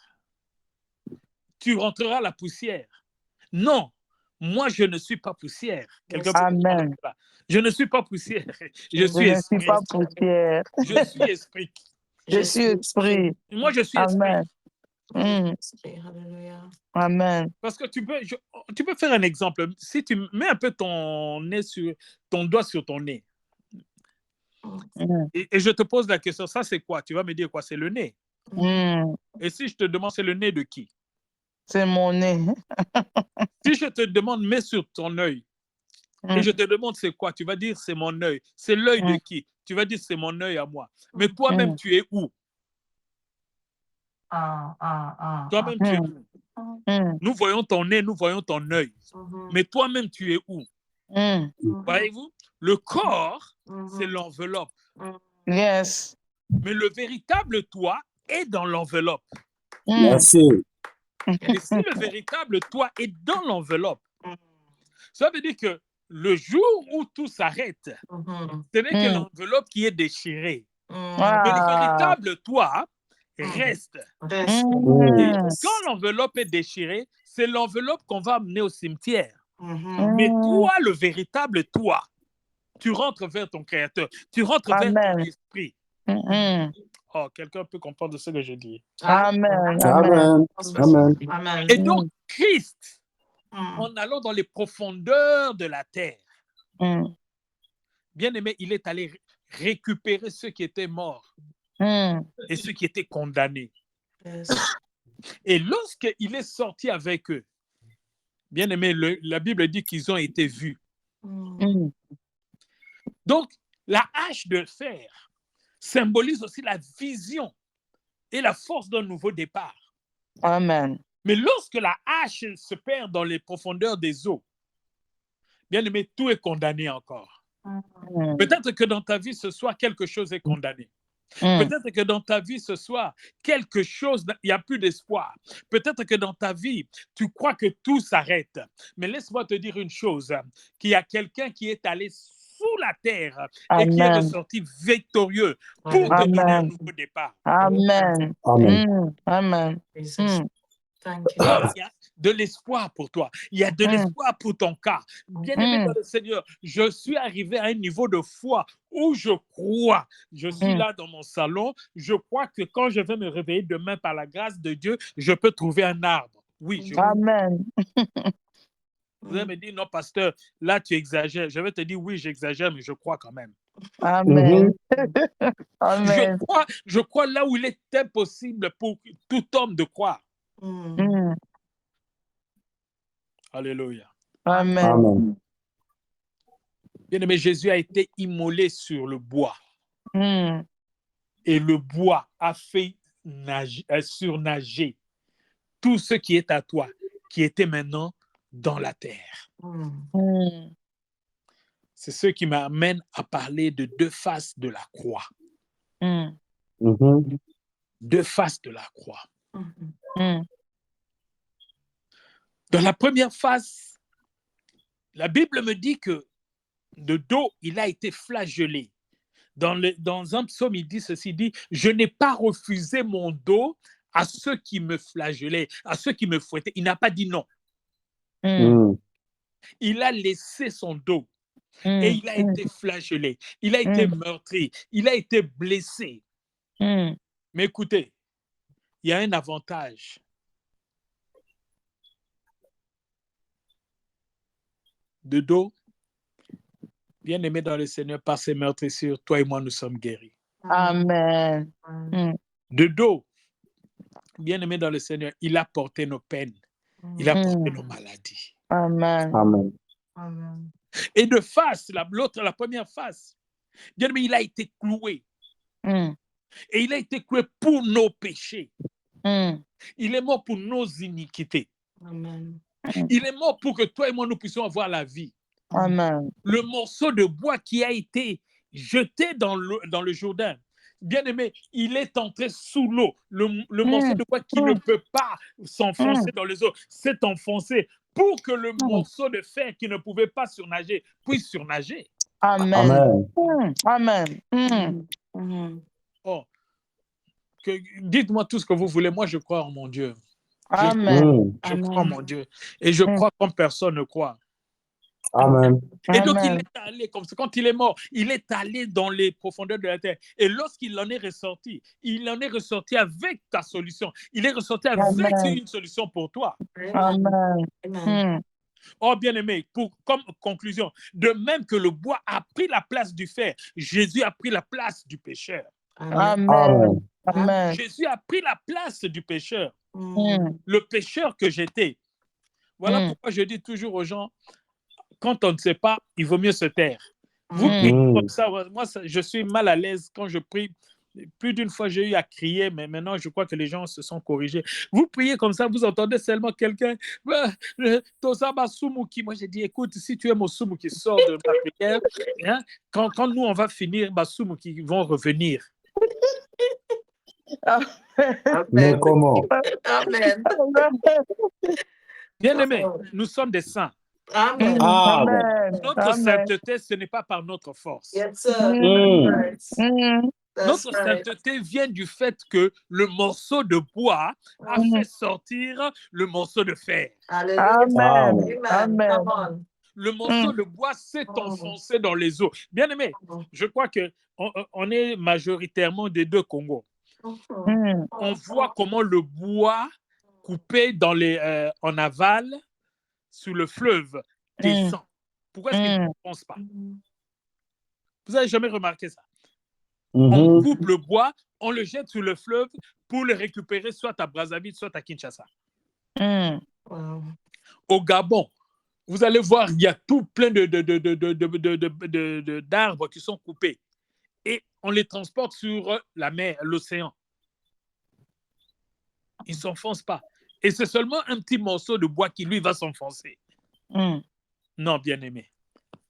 tu rentreras à la poussière. Non, moi je ne suis pas poussière. Quelqu'un peut comprendre cela. Je ne suis pas poussière. Je suis ne esprit. suis pas poussière. Je suis esprit. Je suis esprit. Moi je suis esprit. Amen. Amen. Parce que tu peux faire un exemple. Si tu mets un peu ton doigt sur ton nez, et je te pose la question, ça c'est quoi? Tu vas me dire quoi? C'est le nez. Et si je te demande, c'est le nez de qui? C'est mon nez. Si je te demande, mets sur ton œil, et je te demande c'est quoi? Tu vas dire c'est mon œil. C'est l'œil de qui? Tu vas dire c'est mon œil à moi. Mais toi-même, tu es où? Toi-même, tu es où? Nous voyons ton nez, nous voyons ton œil. Mais toi-même, tu es où? Voyez-vous? Le corps, c'est l'enveloppe. Yes. Mais le véritable toi est dans l'enveloppe. Merci. Et si le véritable toi est dans l'enveloppe, ça veut dire que le jour où tout s'arrête, ce n'est que l'enveloppe qui est déchirée. Mais le véritable toi reste. Et quand l'enveloppe est déchirée, c'est l'enveloppe qu'on va amener au cimetière. Mais toi, le véritable toi, tu rentres vers ton Créateur, tu rentres vers ton esprit. Oh, quelqu'un peut comprendre ce que je dis. Amen. Amen. Amen. Et donc, Christ, en allant dans les profondeurs de la terre, bien aimé, il est allé récupérer ceux qui étaient morts et ceux qui étaient condamnés. Et lorsqu'il est sorti avec eux, bien aimé, la Bible dit qu'ils ont été vus. Donc, la hache de fer symbolise aussi la vision et la force d'un nouveau départ. Amen. Mais lorsque la hache se perd dans les profondeurs des eaux, bien aimé, tout est condamné encore. Peut-être que dans ta vie, ce soir, quelque chose est condamné. Peut-être que dans ta vie, ce soir, quelque chose, il n'y a plus d'espoir. Peut-être que dans ta vie, tu crois que tout s'arrête. Mais laisse-moi te dire une chose, qu'il y a quelqu'un qui est allé sous la terre et qui est ressorti victorieux pour te donner un nouveau départ. Amen. Amen. Amen. Il y a de l'espoir pour toi. Il y a de l'espoir pour ton cas. Bien-aimé dans le Seigneur, je suis arrivé à un niveau de foi où je crois. Je suis là dans mon salon. Je crois que quand je vais me réveiller demain par la grâce de Dieu, je peux trouver un arbre. Oui, je crois. Amen. Vous allez me dire, non, pasteur, là, tu exagères. Je vais te dire, oui, j'exagère, mais je crois quand même. Amen. Amen. Je crois là où il est impossible pour tout homme de croire. Alléluia. Amen. Amen. Bien-aimé, Jésus a été immolé sur le bois. Mm. Et le bois a fait surnager tout ce qui est à toi, qui était maintenant dans la terre. Mm. C'est ce qui m'amène à parler de deux faces de la croix. Mm. Mhm. Deux faces de la croix. Mm. Dans la première face, la Bible me dit que de dos, il a été flagellé. Dans un psaume, il dit ceci, il dit, je n'ai pas refusé mon dos à ceux qui me flagellaient, à ceux qui me fouettaient. Il n'a pas dit non. Mm. Il a laissé son dos et Mm. il a été flagellé. Il a été meurtri. Il a été blessé. Mm. Mais écoutez, il y a un avantage. De dos, bien aimé dans le Seigneur, par ses meurtrissures, toi et moi, nous sommes guéris. Amen. Mm. De dos, bien aimé dans le Seigneur, il a porté nos peines. Il a porté nos maladies. Amen. Amen. Et de face, la première face, bien aimé, il a été cloué. Mm. Et il a été cloué pour nos péchés. Mm. Il est mort pour nos iniquités. Amen. Il est mort pour que toi et moi, nous puissions avoir la vie. Amen. Le morceau de bois qui a été jeté dans le Jourdain, bien aimé, il est entré sous l'eau. Le morceau de bois qui ne peut pas s'enfoncer dans les eaux s'est enfoncé pour que le morceau de fer qui ne pouvait pas surnager puisse surnager. Amen. Amen. Amen. Oh, dites-moi tout ce que vous voulez. Moi, je crois en mon Dieu. Amen. Je crois en mon Dieu. Et je crois comme personne ne croit. Amen. Et donc, il Amen. est allé, comme ça, quand il est mort, il est allé dans les profondeurs de la terre. Et lorsqu'il en est ressorti, il en est ressorti avec ta solution. Il est ressorti avec Amen. une solution pour toi. Amen. Mm. Oh, bien-aimé, comme conclusion, de même que le bois a pris la place du fer, Jésus a pris la place du pécheur. Amen. Amen. Amen. Jésus a pris la place du pécheur. Mm. Le pécheur que j'étais. Voilà pourquoi je dis toujours aux gens, quand on ne sait pas, il vaut mieux se taire. Vous priez comme ça. Moi, je suis mal à l'aise quand je prie. Plus d'une fois, j'ai eu à crier, mais maintenant, je crois que les gens se sont corrigés. Vous priez comme ça, vous entendez seulement quelqu'un. Moi, j'ai dit, écoute, si tu es Mosumu qui sort de ma prière, hein, quand nous, on va finir, Masumu qui vont revenir. Mais comment? Amen. Bien aimé, nous sommes des saints. Amen. Amen. Notre sainteté, ce n'est pas par notre force. Yes, sir. Notre sainteté vient du fait que le morceau de bois a fait sortir le morceau de fer. Hallelujah. Amen. Amen. Come on. Le morceau de bois s'est enfoncé dans les eaux. Bien aimé, je crois que on est majoritairement des deux Congos. On voit comment le bois coupé en aval sous le fleuve descend. Pourquoi est-ce qu'il ne s'enfonce pas? Vous n'avez jamais remarqué ça? On coupe le bois, on le jette sur le fleuve pour le récupérer soit à Brazzaville, soit à Kinshasa. Au Gabon, vous allez voir, il y a tout plein d'arbres qui sont coupés et on les transporte sur la mer, l'océan. Ils ne s'enfoncent pas. Et c'est seulement un petit morceau de bois qui, lui, va s'enfoncer. Non, bien-aimé.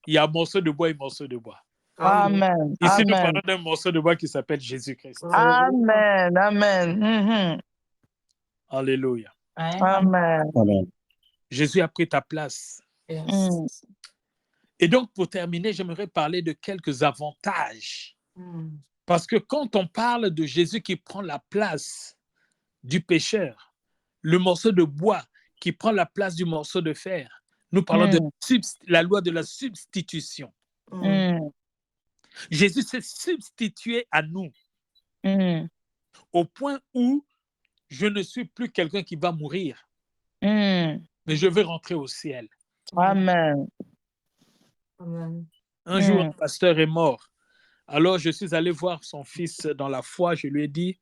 Il y a un morceau de bois et un morceau de bois. Amen. Ici, nous Amen. parlons d'un morceau de bois qui s'appelle Jésus-Christ. Amen. Amen. Alléluia. Amen. Amen. Jésus a pris ta place. Yes. Et donc, pour terminer, j'aimerais parler de quelques avantages. Parce que quand on parle de Jésus qui prend la place du pécheur, le morceau de bois qui prend la place du morceau de fer, nous parlons de la loi de la substitution. Jésus s'est substitué à nous au point où je ne suis plus quelqu'un qui va mourir, mais je vais rentrer au ciel. Amen. Un jour, un pasteur est mort. Alors, je suis allé voir son fils dans la foi. Je lui ai dit,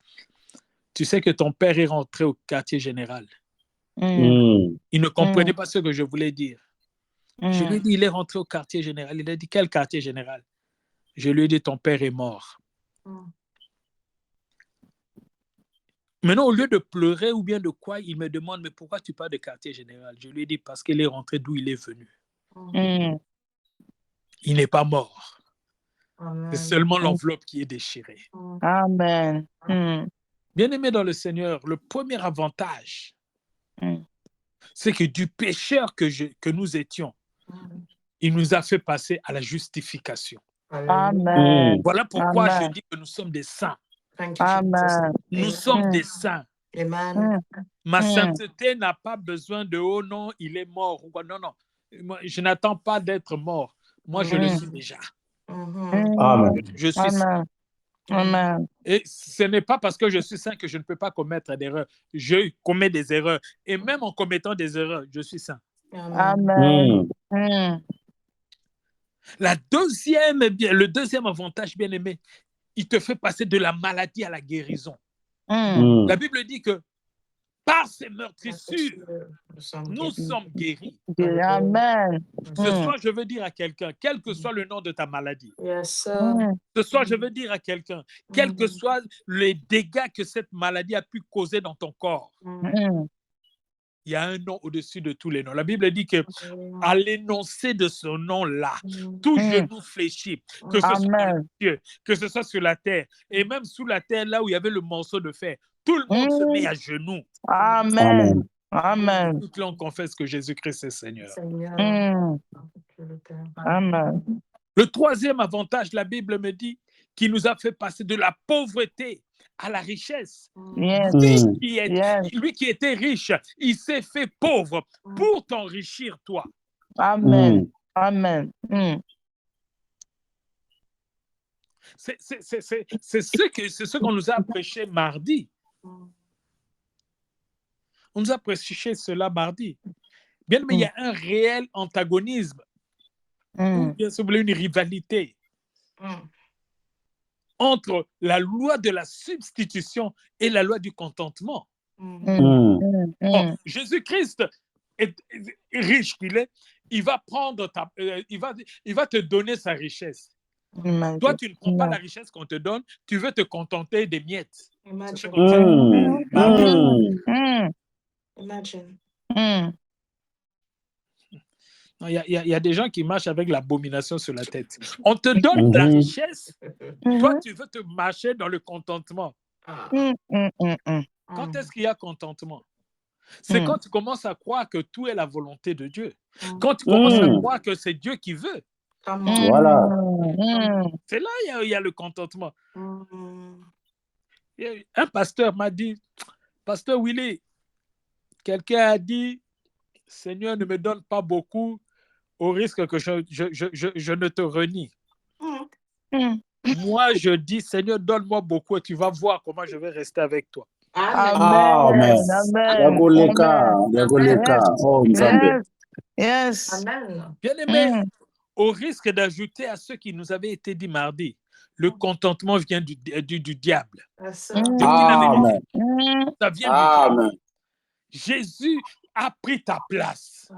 tu sais que ton père est rentré au quartier général. Il ne comprenait pas ce que je voulais dire. Je lui ai dit, il est rentré au quartier général. Il a dit, quel quartier général? Je lui ai dit, ton père est mort. Maintenant, au lieu de pleurer ou bien de quoi, il me demande, mais pourquoi tu parles de quartier général? Je lui ai dit, parce qu'il est rentré d'où il est venu. Il n'est pas mort. C'est seulement l'enveloppe qui est déchirée. Amen. Bien-aimé dans le Seigneur, le premier avantage, c'est que du pécheur que nous étions, il nous a fait passer à la justification. Amen. Voilà pourquoi Amen. je dis que nous sommes des saints. Amen. Nous sommes des saints. Amen. Ma sainteté n'a pas besoin de « oh non, il est mort ». Non, non. Moi, je n'attends pas d'être mort. Moi, je le suis déjà. Amen. Je suis saint. Amen. Et ce n'est pas parce que je suis saint que je ne peux pas commettre d'erreurs. Je commets des erreurs. Et même en commettant des erreurs, je suis saint. Amen. Le deuxième avantage, bien aimé, il te fait passer de la maladie à la guérison. La Bible dit que par ces meurtrissures, nous sommes guéris. Amen. Ce soir, je veux dire à quelqu'un, quel que soit le nom de ta maladie, Yes, ce soir, je veux dire à quelqu'un, quels que soient les dégâts que cette maladie a pu causer dans ton corps, il y a un nom au-dessus de tous les noms. La Bible dit que à l'énoncé de ce nom-là, tout genou fléchit, que ce soit dans les cieux, que ce soit sur la terre, et même sous la terre, là où il y avait le morceau de fer, tout le monde se met à genoux. Amen. Amen. Toute langue confesse que Jésus-Christ est Seigneur. Amen. Le troisième avantage, la Bible me dit, qui nous a fait passer de la pauvreté à la richesse. Yes. Lui qui était riche, il s'est fait pauvre pour t'enrichir toi. Amen. Amen. C'est ce qu'on nous a prêché mardi. On nous a prêché cela mardi. Bien, mais il y a un réel antagonisme, ou bien si vous voulez, une rivalité entre la loi de la substitution et la loi du contentement. Jésus-Christ est riche qu'il est, il va prendre il va te donner sa richesse. Toi, tu ne prends pas la richesse qu'on te donne, tu veux te contenter des miettes. C'est ce qu'on Il y a des gens qui marchent avec l'abomination sur la tête. On te donne de la richesse, toi, tu veux te marcher dans le contentement. Quand est-ce qu'il y a contentement? C'est quand tu commences à croire que tout est la volonté de Dieu. Quand tu commences à croire que c'est Dieu qui veut. Voilà. C'est là il y a le contentement. Un pasteur m'a dit, Pasteur Willy, quelqu'un a dit, Seigneur, ne me donne pas beaucoup au risque que je ne te renie. Moi, je dis, Seigneur, donne-moi beaucoup et tu vas voir comment je vais rester avec toi. Amen. Yes. Bien aimé, au risque d'ajouter à ce qui nous avait été dit mardi, le contentement vient du diable. Ça vient du diable. Jésus a pris ta place.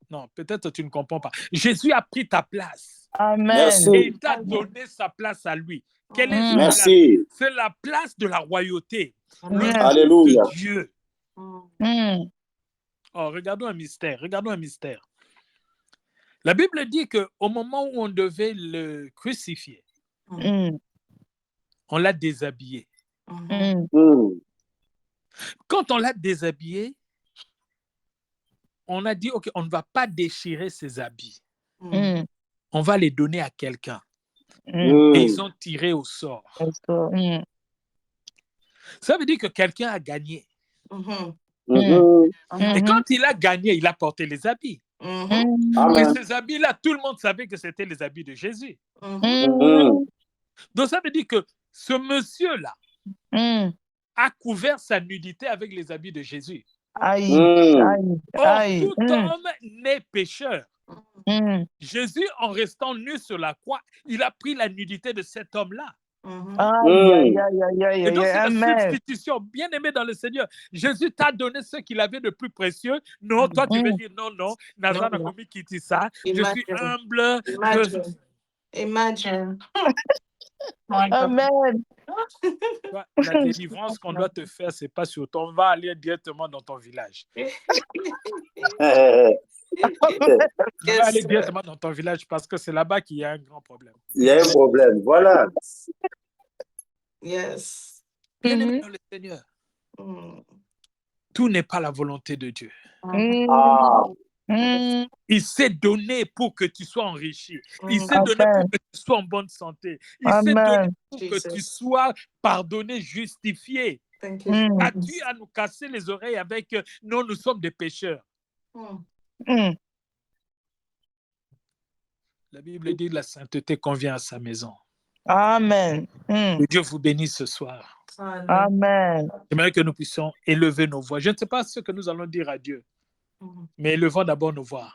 Non, peut-être tu ne comprends pas. Jésus a pris ta place. Amen. Et il t'a donné sa place à lui. Quelle est sa place? C'est la place de la royauté. Le trône de Dieu. Oh, regardons un mystère. La Bible dit qu'au moment où on devait le crucifier, on l'a déshabillé. Quand on l'a déshabillé, on a dit, OK, on ne va pas déchirer ses habits. On va les donner à quelqu'un. Et ils ont tiré au sort. Ça veut dire que quelqu'un a gagné. Et quand il a gagné, il a porté les habits. Et ces habits-là, tout le monde savait que c'était les habits de Jésus. Donc ça veut dire que ce monsieur-là a couvert sa nudité avec les habits de Jésus. Or, tout homme n'est pécheur. Jésus, en restant nu sur la croix, il a pris la nudité de cet homme-là. Et donc, c'est la substitution. Bien aimé dans le Seigneur, Jésus t'a donné ce qu'il avait de plus précieux. Non, toi, tu veux dire non, Nazar n'a commis qui dit ça. Je suis humble. Imagine. Amen. La délivrance qu'on doit te faire, c'est pas sur toi. On va aller directement dans ton village. On va aller directement dans ton village parce que c'est là-bas qu'il y a un grand problème. Il y a un problème, voilà. Yes. Bien-aimé dans le Seigneur, tout n'est pas la volonté de Dieu. Ah, Il s'est donné pour que tu sois enrichi. Il s'est donné pour que tu sois en bonne santé. Il s'est donné pour que tu sois pardonné, justifié. As-tu à nous casser les oreilles avec non, nous sommes des pécheurs? La Bible dit la sainteté convient à sa maison. Amen. Que Dieu vous bénisse ce soir. Amen. J'aimerais que nous puissions élever nos voix. Je ne sais pas ce que nous allons dire à Dieu, mais élevons d'abord nos voix.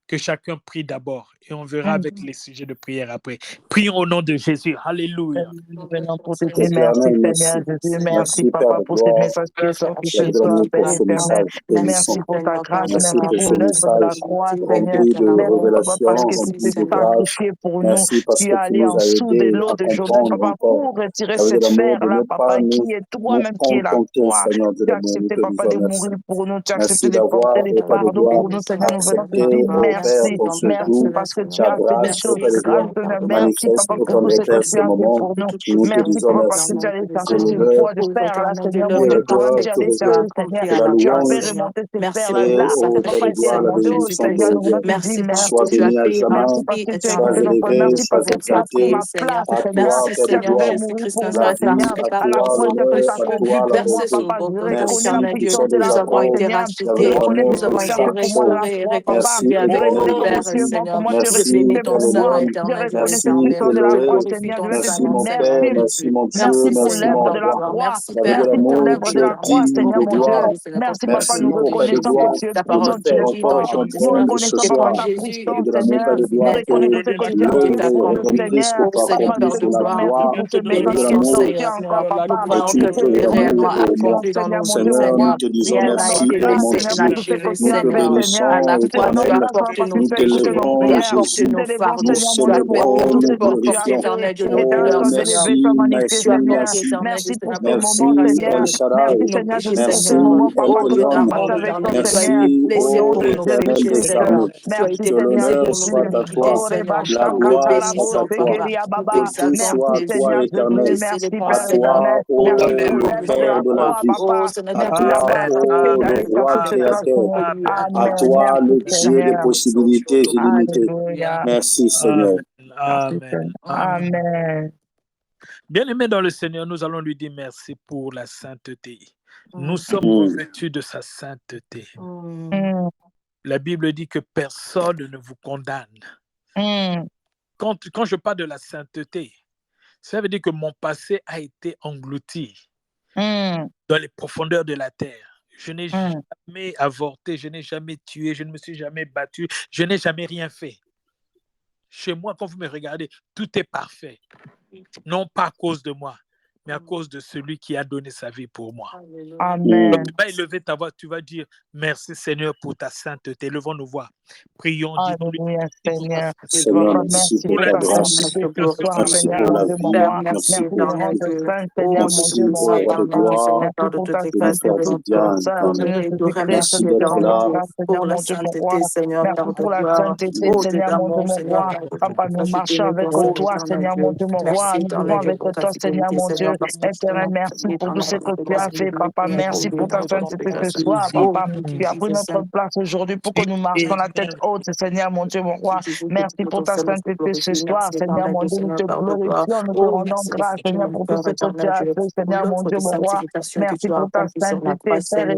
Que chacun prie d'abord et on verra avec les sujets de prière après. Prions au nom de Jésus. Alléluia. Merci Seigneur Jésus. Merci Papa pour ce message qui est sorti ce soir, Père éternel. Merci pour ta grâce. Merci pour l'œuvre de la croix, Seigneur. Merci Papa parce que tu t'es sacrifié pour nous. Tu es allé en dessous de l'eau de Jourdain, Papa, pour retirer cette sphère-là, Papa, qui est toi-même qui est la croix. Tu as accepté, Papa, de mourir pour nous. Tu as accepté de porter les fardeaux pour nous, Seigneur. Nous venons te dire merci. Merci parce que tu as fait des choses grandes. Merci, Papa, pour tout ce que tu as fait pour nous. Merci, Papa, parce que tu allais chercher ces poids de fer là, Seigneur, mon Dieu. Toi-même, tu allais chercher, Seigneur. Tu as fait remonter ces fers là. Là, Papa était remonté au Seigneur. Nous venons te dire merci. Merci parce que tu as écouté nos prières. Merci parce que tu as pris ma place, Seigneur. Tu as fait mourir pour moi, Seigneur. À la croix, tu as tout accompli pour moi, Papa. Je reconnais la puissance de la croix, Seigneur. Je reconnais tout ce que tu as fait pour moi dans la croix, Papa. Je remercie pour moi, tu ressuscité pour moi. Je reconnais cette puissance de la croix, Seigneur. Je vais te dire merci. Merci pour l'œuvre de la croix. Merci pour l'œuvre de la croix, Seigneur, mon Dieu. Merci, Papa, nous reconnaissons que tu es puissant, tu es fort. Nous reconnaissons, Papa, ta puissance, Seigneur. Nous reconnaissons ce que tu as fait pour nous, Seigneur. Papa, nous te disons merci pour ce message qui est sorti encore, Papa. Tu te bénis, nous te bénissons, Seigneur, mon Dieu, mon roi. Nous te rendons grâce, Seigneur, pour tout ce que tu as fait, Seigneur. Nous te rendons grâce, Papa, parce que tu as écouté nos prières. Nous t'élèvons, Seigneur, mon Dieu, mon roi, pour tout ce que tu as fait. Éternel, sois élevé, sois magnifié, Seigneur. Merci pour ce moment, Seigneur. Merci, Seigneur Jésus, pour ce moment, Papa, que nous avons passé avec toi, Seigneur. Au nom de Jésus-Christ. Merci, Seigneur Jésus. Oh, la gloire soit à toi. Merci, Seigneur Jésus. Merci, À Père toi, éternel. ô Merci pour le l'œuvre de Père la de la croix, vie. Papa. À Tu as toi, accepté ô le d'aller roi chercher cette place créateur. pour nous. À Amen. toi, le Merci, Dieu des Seigneur. possibilités illimitées. Alléluia. Merci, Seigneur. Amen. Amen. Bien-aimé dans le Seigneur, nous allons lui dire merci pour la sainteté. Nous sommes revêtus de sa sainteté. La Bible dit que personne ne vous condamne. Quand je parle de la sainteté, ça veut dire que mon passé a été englouti dans les profondeurs de la terre. Je n'ai jamais avorté, je n'ai jamais tué, je ne me suis jamais battu, je n'ai jamais rien fait. Chez moi, quand vous me regardez, tout est parfait. Non pas à cause de moi, mais à cause de celui qui a donné sa vie pour moi. Amen. Donc, tu vas élever ta voix, tu vas dire merci Seigneur pour ta sainteté. Levons nos voix. Prions, disons-lui. Alléluia, Seigneur. Seigneur, Papa, merci merci pour pour ta ta grâce. sainteté ce soir, Merci Seigneur, pour mon la Dieu, mon vie. roi. Merci Merci pour de la rendre vie. saint, Seigneur, mon Merci, Dieu, mon roi, roi de Papa. gloire, Merci pour ta de nous faire sainteté du ce bien. soir, Seigneur, Jésus-Christ. Merci Nous te d'être rendons là. grâce, Seigneur, mon Dieu, mon roi. Merci pour la sainteté, Seigneur, mon Dieu, mon roi. Papa, nous marchons avec toi, Seigneur, mon Dieu, mon roi. Nous vivons avec toi, Seigneur, mon Dieu. Éternel, merci pour tout ce que tu as fait, Papa. Merci pour ta sainteté ce soir, Papa. Tu as pris notre place aujourd'hui pour que nous marchions la tête haute, Seigneur, mon Dieu, mon roi. Merci pour ta sainteté ce soir, Seigneur, mon Dieu. Nous te glorifions, nous te rendons grâce, Seigneur, pour tout ce que tu as fait, Seigneur, mon Dieu, mon roi. Merci pour ta sainteté, Père éternel.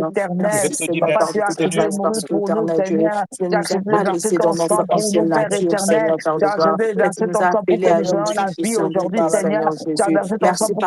Papa, tu as accepté de mourir pour nous, Seigneur. Tu as accepté de verser ton sang pour nous, Père éternel. Tu as accepté de verser ton sang pour que nous ayons la vie aujourd'hui, Seigneur. Tu as versé ton sang pour que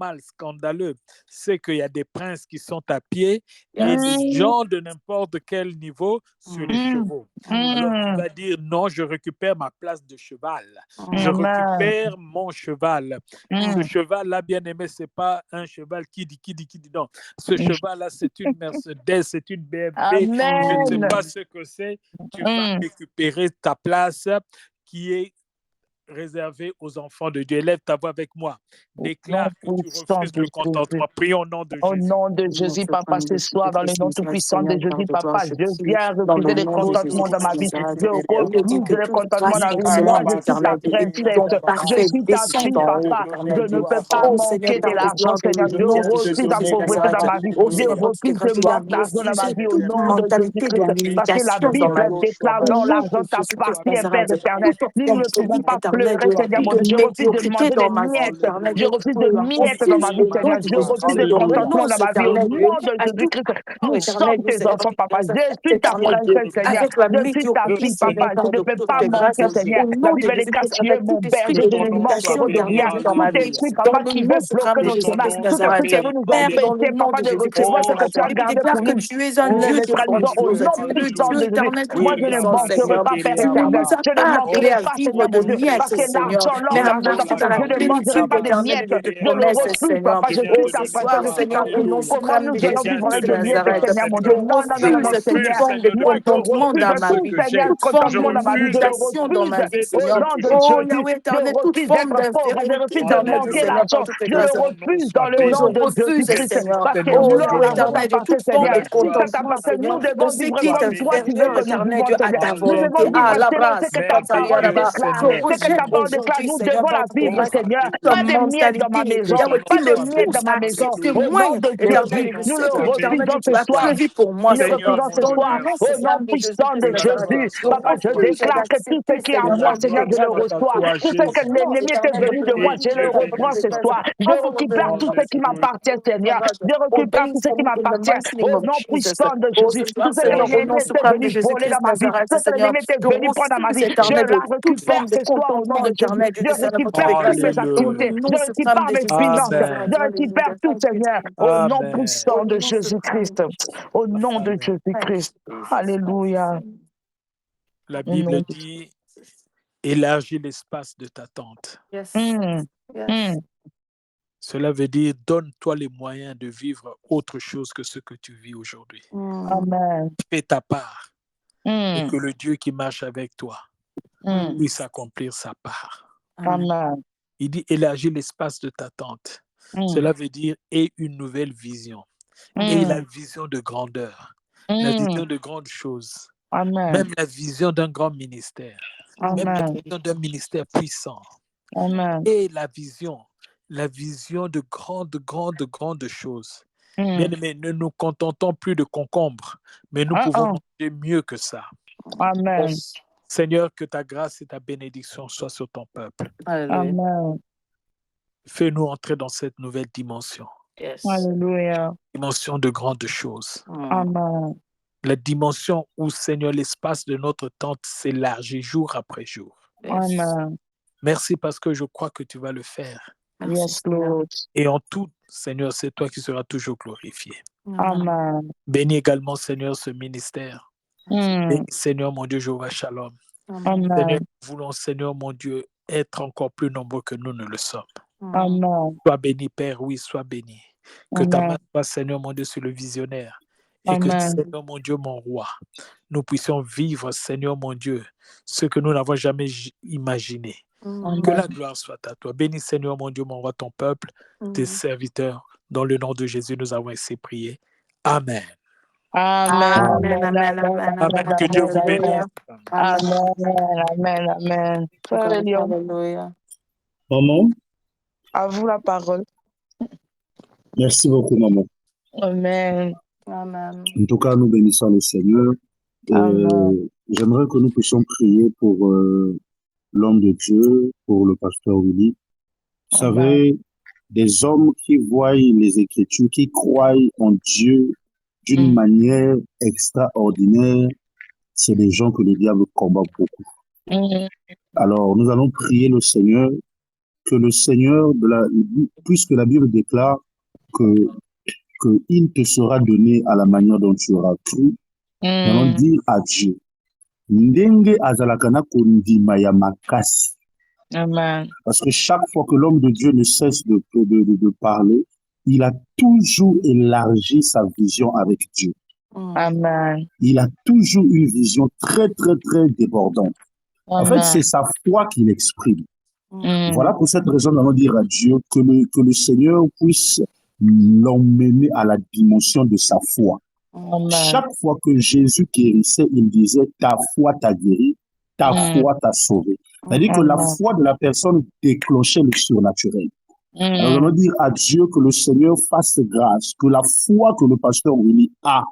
anormal, scandaleux, c'est qu'il y a des princes qui sont à pied et des gens de n'importe quel niveau sur les chevaux. Alors tu vas dire, non, je récupère ma place de cheval. Je récupère mon cheval. Ce cheval-là, bien aimé, c'est pas un cheval qui dit, non. Ce cheval-là, c'est une Mercedes, c'est une BMW. Je ne sais pas ce que c'est. Tu vas récupérer ta place qui est réservé aux enfants de Dieu. Élève ta voix avec moi. Déclare que tu refuses le contentement. Prie au nom de Jésus. Au nom de Jésus, Papa, ce soir, dans le nom tout-puissant de Jésus, Papa, je viens refuser le contentement dans ma vie. Je refuse le contentement dans ma vie. Moi, je suis ta princesse. Je suis ta fille, Papa. Je ne peux pas manquer de l'argent, Seigneur. Je refuse la pauvreté dans ma vie. Je refuse de manquer d'argent dans ma vie au nom de Jésus-Christ. Parce que la Bible déclare, non, l'argent t'appartient, Père éternel. Nous ne pouvons pas éternel, pleurer, de Seigneur plus mon de Dieu. Je refuse de médiocrité manger les dans ma vie, miettes. éternel Je Dieu. refuse de Je miettes dans ma refuse, vie, je Seigneur. donne, Je je refuse sors, de je contentement dans renonce, ma vie. Au éternel Dieu, nom de avec Jésus-Christ, non, nous éternel sommes Dieu, tes Seigneur, enfants, qui papa. nous Je affecte, suis ta éternel Dieu, princesse, Seigneur. avec la Je suis ta Que le médiocrité, fille, Seigneur, papa. Je par Seigneur ne de peux toute pas tes grâces, manquer, Seigneur. au La nom de Bible déclare, Jésus-Christ, tu es avec tout mon esprit berger, de je ton ne nom soit limitation manquerai de béni. rien. éternel dans Tout ma vie, Alléluia. esprit, dans papa, le qui nom veut suprême bloquer de le Que ton chemin. Jésus-Christ nom Tout soit esprit qui Nazareth, veut béni. nous Père, dans le empêcher, nom papa, de Alléluia. de Jésus-Christ, recevoir ce de que Oh, tu as Nazareth, je gardé pour déclare que nous. Saint-Esprit. tu es un Oh, Dieu Oh, les qui est trahisons, au grandiose, nom tu es le puissant Dieu de Alléluia. Jésus. éternel, Moi, je ne tout-puissant, Rika manquerai Seigneur. pas, Père Tu ne éternel. nous Sekeleba. as Je ne pas Oh, appelés manquerai à pas, vivre Seigneur de mon Dieu, Saint-Esprit. parce que miettes, Seigneur, l'argent, l'or, mais à l'argent marcher dans t'appartient. la Je ne Rikarabaraba. plénitude manquerai pas de éternelle miettes. de tes Je le promesses, Abandonne-moi. refuse, Seigneur. papa. Je suis Oh, ta ce Délivre-moi, princesse, soir, je suis ta Seigneur, au fille. nom Alléluia. Comment suprême nous de allons vivre Jésus-Christ de de miettes, Éternel, Nazareth, Seigneur mon je Dieu? Non, non, non, je non, non, refuse toute Seigneur. refuse, forme de Seigneur, de Moi, je contentement posséder refuse dans de ma ce tout, vie, que Seigneur, j'ai. toute Je forme contentement de dans ma vie. refuse Je de le limitation dans refuse ma vie, posséder ce au Seigneur. nom que de j'ai. Oh, Jésus. Yahweh Je éternel, toute refuse forme d'être pauvre. Je refuse de d'infériorité, Oh, éternel du manquer Seigneur, Alléluia. par l'argent. toutes tes Je Que le grâces. ton nom refuse soit dans le Oh, je nom béni. de refuse, Jésus-Christ. Seigneur. Parce que Seigneur, Oh, l'or, Yahweh l'argent éternel, de délivre-moi. t'appartient, toute forme Seigneur. de Si ça Alléluia. contentement, t'appartient, nous Seigneur, de devons ce vivre qui est comme toi, tu veux inférieur, que nous éternel vivons, Dieu, à Seigneur. ta Nous Alléluia. devons volonté. vivre Ah, la selon ce base, que ta parole Merveilleux déclare, je ce Seigneur. que rejette ta parole déclare. aujourd'hui, Nous Seigneur, devons par la toutes tes vivre, grâces, Oh, Seigneur. toute Pas de Alléluia. miettes dans ma mentalité, maison, Yahweh, Laisse-moi qui pas me de partager miettes dans pousse ma à ton maison. accepter Au bénédiction. nom moins, de éternel, Jésus, et je nous Laisse-moi sais le que tu, partager éternel, refusons tu ce as soir. ton prévu pour moi, Nous Seigneur. Seigneur refusons ce mon Dans Dieu, le soir, nom au merci. nom suprême de puissant Jésus-Christ de de Oh, Nazareth, Jésus. je Papa, je refuse déclare que tout ce d'accepter, qui est à Seigneur, moi, la Seigneur, je vie, le Alléluia. avec reçois. Toi, Tout ce que Jésus. contentement, l'ennemi était éternel, de venu de moi, planer je Dieu, le dans Jésus. reprends de ce grâce. soir. Je Cover me with récupère the tout Oh, ce blood, qui Jésus. m'appartient, Seigneur. God. Je récupère Obey tout ce for qui me in the m'appartient. mighty name Au of nom Jesus. puissant de Oh, Jésus. ce Tout soir, ce que Oh, Seigneur, au l'ennemi nom Jésus. était suprême de venu voler dans Jésus-Christ ma vie, Nazareth, tout ce que Seigneur, l'ennemi était je venu prendre dans ma refuse, vie, je éternel, de la toute récupère forme de ce soir au nom contentement, de Jésus. éternel, Dieu Je du Seigneur, pour toutes récupère tes toutes grâces. mes Dans le activités. Alléluia. nom Je suprême récupère de mes Jésus-Christ finances. Nazareth, Je Amen. récupère hallelujah. tout, Thank you, Seigneur. Au Jesus. nom Amen. Au puissant de nom suprême Jésus-Christ. de Au Jésus-Christ. nom de Amen. Thank Jésus-Christ. you, Jesus Christ. Alléluia. La Au nom Bible de... dit, élargis l'espace de ta tente. Yes, Mm, yes. mm. Cela veut dire, donne-toi les moyens de vivre autre chose que ce que tu vis aujourd'hui. Mm, Amen. Fais ta part et Mm, que le Dieu qui marche avec toi mm. mm. puisse accomplir sa part. Amen. Amen. Il dit, élargis l'espace de ta tente. Mm, Cela veut dire, aie une nouvelle vision. Aie Mm, mm, la vision de grandeur, la mm. vision de grandes choses, Amen. même la vision d'un grand ministère, même la Amen. vision d'un ministère puissant. Amen. Et la vision de grandes choses. Mm. Bien-aimés, ne nous contentons plus de concombres, mais nous pouvons Uh-uh. manger mieux que ça. Amen. Seigneur, que ta grâce et ta bénédiction soient sur ton peuple. Hallelujah. Amen. Fais-nous entrer dans cette nouvelle dimension, Yes. Alléluia. dimension de grandes choses. Mm, Amen. La dimension où, Seigneur, l'espace de notre tente s'élargit jour après jour. yes. Amen. Merci parce que je crois que tu vas le faire. Merci, Yes, Seigneur. Lord. Et en tout, Seigneur, c'est toi qui seras toujours glorifié. Amen. Amen. Bénis également, Seigneur, ce ministère. Mm. Bénis, Seigneur, mon Dieu, Jéhovah Shalom. Amen. Seigneur, Amen. nous voulons, Seigneur, mon Dieu, être encore plus nombreux que nous ne le sommes. Mm, Amen. Sois béni, Père, oui, sois béni. Que ta main Amen. soit, Seigneur, mon Dieu, sur le visionnaire. Et que, Amen. Seigneur, mon Dieu, mon roi, nous puissions vivre, Seigneur, mon Dieu, ce que nous n'avons jamais imaginé. mm, Que la Amen. gloire soit à toi. Bénis, Seigneur, mon Dieu, mon roi, ton peuple, tes mm. serviteurs. Dans le nom de Jésus, nous avons ainsi prié. Amen. Amen. Amen, Amen. amen, amen, Amen. amen. Que Dieu vous bénisse. Hallelujah. Amen. Amen. Amen. Amen. Frère God, Elion, hallelujah. Maman, à vous la parole. merci beaucoup, maman. Amen. Amen. En tout cas, nous bénissons le Seigneur. Amen. Et j'aimerais que nous puissions prier pour l'homme de Dieu, pour le pasteur Willy. Vous Amen. savez, des hommes qui voient les Écritures, qui croient en Dieu d'une Mm. manière extraordinaire, c'est des gens que le diable combat beaucoup. Mm. Alors, nous allons prier le Seigneur, que le Seigneur, puisque la Bible déclare qu'il te sera donné à la manière dont tu auras cru, nous allons Mm. dire à Dieu, ndenge azalaka na kondima ya makasi. Amen. Parce que chaque fois que l'homme de Dieu ne cesse de parler, il a toujours élargi sa vision avec Dieu. Mm, Amen. Il a toujours une vision très, très, très débordante. En fait, Amen. c'est sa foi qu'il exprime. Mm. Voilà pour cette raison, nous allons dire à Dieu que le Seigneur puisse l'emmener à la dimension de sa foi. Amen. Chaque fois que Jésus guérissait, il disait, ta foi t'a guéri, ta Mm. foi t'a sauvé. C'est-à-dire que la Amen. foi de la personne déclenchait le surnaturel. Alors, nous allons Mm. dire à Dieu que le Seigneur fasse grâce, que la foi que le pasteur Willy a,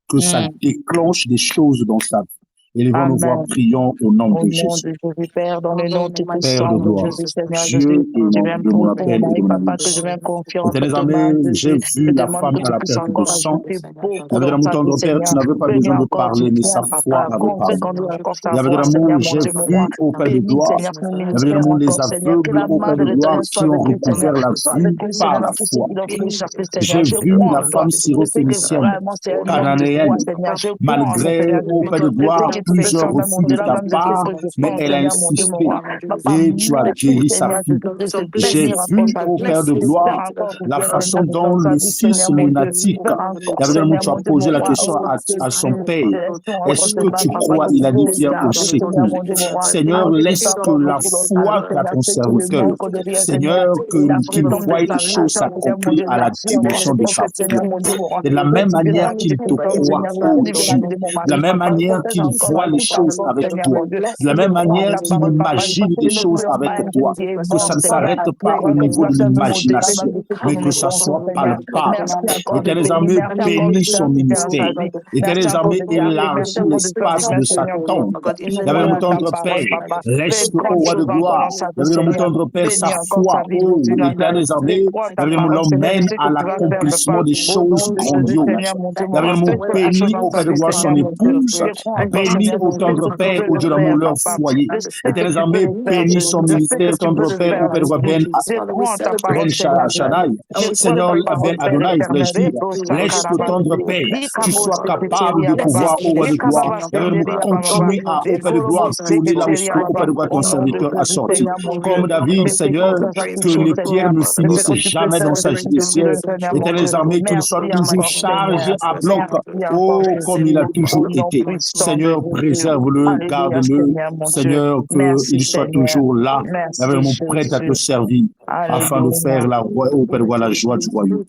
que ça Mm. déclenche des choses dans sa vie. Élevons nos voix, Amen. prions au nom Au de nom Jésus. de Jésus, Père, dans le nom tout Père puissant de de gloire, Jésus, Seigneur Dieu Jésus, je viens de mon pour mon appel et de mari, mon papa, que je annonce. viens confier entre Éternel tes mains, armé, j'ai Jésus. Je vu la demande femme que à tu la puisses perte de encore sang. ajouter beaucoup Avec de dans l'amour sa vie, tendre, Père, tu Seigneur. n'avais pas Bénis besoin de encore du parler, mais tien, sa foi papa. avait Fais parlé. conduire encore sa Et avec de voix, l'amour, Seigneur, mon j'ai Dieu, mon roi. vu au Père de Bénis, gloire, Seigneur, son avec de ministère l'amour, les encore, Seigneur. Que aveugles la au main Père de de gloire l'Éternel soit qui ont avec lui, Seigneur. recouvert la Sois vue avec lui, par Seigneur, la dans tout ce foi. qu'il doit échapper, Seigneur. J'ai Je vu crois la en toi. femme Je sais que syrophénicienne, vraiment c'est un homme de foi, cananéenne, Seigneur. Je crois en toi, malgré Seigneur au Jésus. Père de Je sais gloire qu'il peut plusieurs faire même refus de au-delà ta même de ce part, que je mais pense, elle a Seigneur, mon Dieu, mon insisté roi. Papa, et tu as mets tout, guéri sa Seigneur fille. Jésus, Christ, J'ai bénir encore vu sa au vie. Père de Faire gloire encore du la bien, façon Seigneur, dans dont sa le vie, fils Seigneur, mon Dieu. lunatique, Faire encore, avec l'amour, Seigneur, tu as mon Dieu, posé mon la roi. question Oh, à son Jésus, père. laissons entre Est-ce tes que mains, tu papa, crois? de Il a dit, viens au sauvegarder, Seigneur, secours. mon Dieu, mon roi. Seigneur, Ajoute laisse que encore la beaucoup dans sa vie, foi qu'a Seigneur. ton C'est que le serviteur, manque de rien, Seigneur. Seigneur, Et la qu'il freedom de voie les sa vie, choses Seigneur, mon s'accomplir Dieu. à la Merci encore dimension du de sa prophète, foi. Seigneur, mon Dieu, mon roi. De la même manière Récupère qu'il du te prophète, croit, Seigneur, ô de la Dieu. vie de mon De la mari, même papa. manière Protège qu'il encore, voit les ajoute choses encore, avec Seigneur, toi. mon Dieu. De la Et je même crois en manière ta qu'il parole, papa. Il dit, imagine parce que des tu ne choses pleures avec pas un Dieu toi. qui est Que mort, ça ne Seigneur. s'arrête Tu pas es au niveau de reconnaissable même au-delà l'imagination, même de ce que mais nous que ne ça soit pensons, Seigneur. palpable. Merci encore de Éternels bénir, armées, merci encore de bénis faire son du bien dans ministère. sa vie. Merci Éternels encore armées, de garder, merci élargis encore de faire du l'espace bien, de sa Seigneur Jésus. tente. Fidèle D'ailleurs, mon à ta tendre Père, parole, papa. Fais reste au grande roi de chose encore gloire. dans sa vie, D'ailleurs, mon Seigneur. tendre Père, sa Bénis encore foi. sa vie Oh, aujourd'hui, Nazareth. éternels Je armées, crois en ta d'ailleurs, parole, Seigneur. Je l'emmène sais que à tu vas faire, l'accomplissement papa. des Au nom choses de Jésus, grandioses. Seigneur, mon Dieu, mon roi. D'ailleurs, Fais mon cela chose bénis dans au sa Père de vie, gloire son Seigneur, mon Dieu. épouse. Je crois encore, Bénis Seigneur, au je sais tendre que tu Père, peux au le Dieu faire, d'amour leur papa. foyer. Je sais que Éternels tu peux armées, le faire, bénis Jésus. son Je sais que ministère, tu peux tendre le Père, au faire, Père de gloire, Jésus. Ben Je crois en ta parole, Ben Seigneur Jésus. Shaddai. Je crois en Seigneur, ta Ben parole, Père Adonai, éternel. voulais-je dire, Ebo laisse que sakarababa. tendre Père, tu Likabo sois capable de seketeria baba. pouvoir, au roi de gloire, Likababa senderia baba. continuer à, au Père de Ekorobo gloire, tourner là où seketeria au Père baba. de gloire, ton Au nom de serviteur a Jésus, sorti. Seigneur mon Dieu. Comme David, Je fais Seigneur, confiance à que toute chose, les pierres Seigneur. ne Je fais finissent que tu peux jamais faire dans de sa ce que tu judiciaire. veux, Seigneur mon Éternels Dieu. armées, qu'il soit Merci toujours encore, chargé Seigneur. à bloc. Merci encore, Oh, comme il Jésus. a toujours Au nom été. puissant de Seigneur, Jésus. préserve-le, Alléluia, garde-le. Seigneur mon Dieu. Seigneur, Merci, qu'il soit Seigneur. toujours là, Merci, vraiment prêt à te Jésus. servir, afin de Alléluia. faire au Père de gloire, la joie du royaume.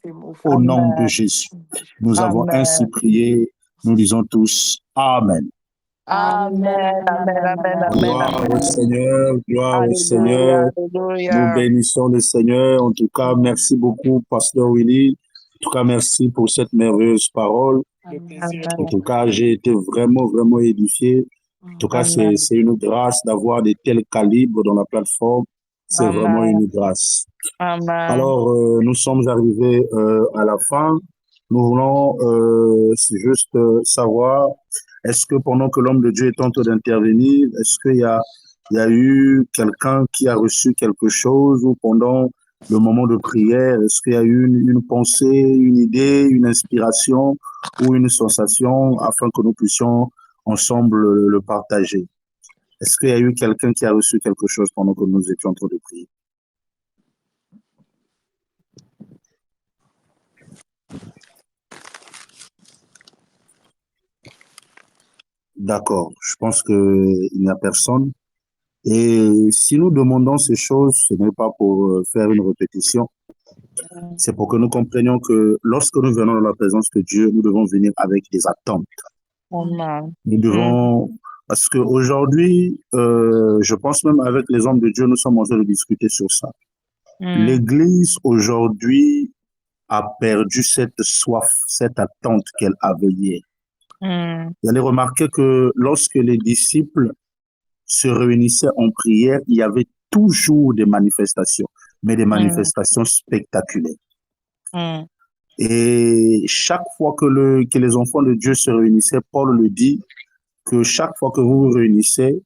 Au nom de Amen. Jésus, nous avons ainsi Amen. prié. Nous disons tous Amen. Amen. Amen. Amen. Amen. Gloire au Amen. Seigneur, gloire au Alléluia. Seigneur. Nous Alléluia. bénissons le Seigneur. En tout cas, merci beaucoup, Pasteur Willy. En tout cas, merci pour cette merveilleuse parole. Le plaisir est En Amen. tout cas, j'ai été vraiment, vraiment édifié. En tout cas, Amen. c'est une grâce d'avoir de tels calibres dans la plateforme. C'est vraiment Amen. une grâce. Amen. Alors, nous sommes arrivés à la fin. Nous voulons juste savoir, est-ce que pendant que l'homme de Dieu est en train d'intervenir, est-ce il y a eu quelqu'un qui a reçu quelque chose ou pendant le moment de prière, est-ce qu'il y a eu une pensée, une idée, une inspiration ou une sensation afin que nous puissions ensemble le partager? Est-ce qu'il y a eu quelqu'un qui a reçu quelque chose pendant que nous étions en train de prier? D'accord, je pense qu'il n'y a personne. Et si nous demandons ces choses, ce n'est pas pour faire une répétition, c'est pour que nous comprenions que lorsque nous venons dans la présence de Dieu, nous devons venir avec des attentes. Amen. Nous devons, parce qu'aujourd'hui, je pense même avec les hommes de Dieu, nous sommes en train de discuter sur ça. L'Église aujourd'hui a perdu cette soif, cette attente qu'elle avait hier. Vous allez remarquer que lorsque les disciples se réunissaient en prière, il y avait toujours des manifestations, mais des manifestations spectaculaires. Et chaque fois que les enfants de Dieu se réunissaient, Paul le dit, que chaque fois que vous vous réunissez,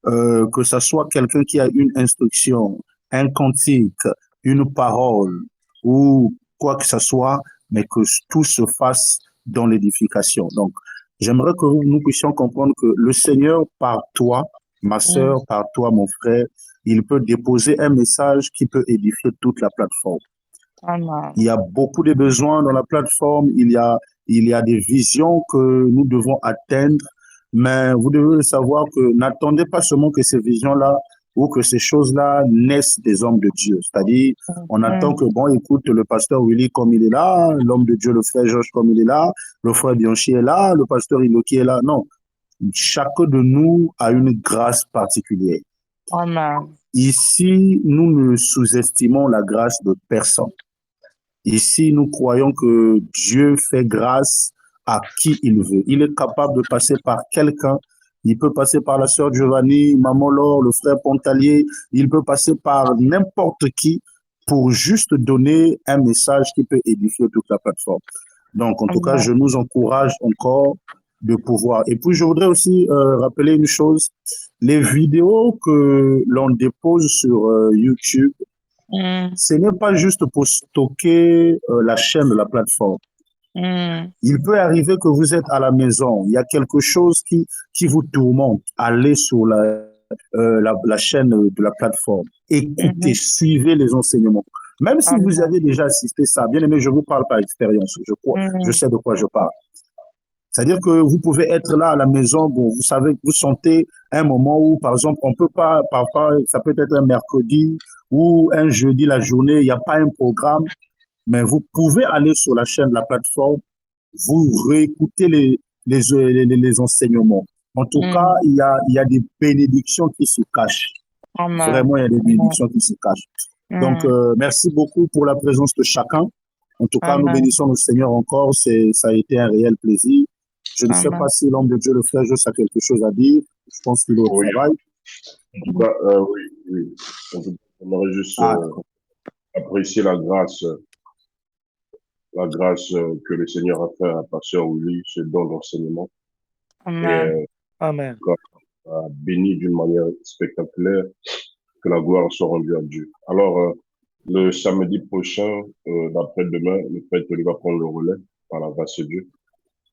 que ce soit quelqu'un qui a une instruction, un cantique, une parole ou quoi que ce soit, mais que tout se fasse dans l'édification. Donc, j'aimerais que nous puissions comprendre que le Seigneur, par toi, ma sœur, par toi, mon frère, il peut déposer un message qui peut édifier toute la plateforme. Amen. Il y a beaucoup de besoins dans la plateforme, il y a des visions que nous devons atteindre, mais vous devez savoir que n'attendez pas seulement que ces visions-là ou que ces choses-là naissent des hommes de Dieu. C'est-à-dire, on attend que, bon, écoute, le pasteur Willy comme il est là, l'homme de Dieu, le frère Georges comme il est là, le frère Bianchi est là, le pasteur Iloki est là. Non, chacun de nous a une grâce particulière. Amen. Ici, nous ne sous-estimons la grâce de personne. Ici, nous croyons que Dieu fait grâce à qui il veut. Il est capable de passer par quelqu'un il peut passer par la sœur Giovanni, Maman Laure, le frère Pontalier, il peut passer par n'importe qui pour juste donner un message qui peut édifier toute la plateforme. Donc, en tout cas, Amen. je nous encourage encore de pouvoir. Et puis, je voudrais aussi rappeler une chose. Les vidéos que l'on dépose sur YouTube, ce n'est pas juste pour stocker la chaîne de la plateforme. Il peut arriver que vous êtes à la maison, il y a quelque chose qui vous tourmente. Allez sur la chaîne de la plateforme. Écoutez, suivez les enseignements. Même si vous avez déjà assisté à ça, bien aimé, je vous parle par expérience. Je sais de quoi je parle. C'est-à-dire que vous pouvez être là à la maison, bon, vous savez, vous sentez un moment où, par exemple, on peut pas, parfois, ça peut être un mercredi ou un jeudi, la journée, il n'y a pas un programme, mais vous pouvez aller sur la chaîne de la plateforme, vous réécoutez les enseignements. En tout cas, il y a des bénédictions qui se cachent. Amen. Vraiment, il y a des bénédictions qui se cachent. Donc, merci beaucoup pour la présence de chacun. En tout cas, nous bénissons le Seigneur encore. Ça a été un réel plaisir. Je ne sais pas si l'homme de Dieu, le frère Joss, a quelque chose à dire. Je pense qu'il est au travail. En tout cas, oui. En tout cas, j'aimerais juste apprécier la grâce que le Seigneur a fait à Pasteur Willy, ce don d'enseignement. Amen. Amen. A béni d'une manière spectaculaire, que la gloire soit rendue à Dieu. Alors, le samedi prochain, d'après-demain, le frère Tony va prendre le relais par la grâce de Dieu.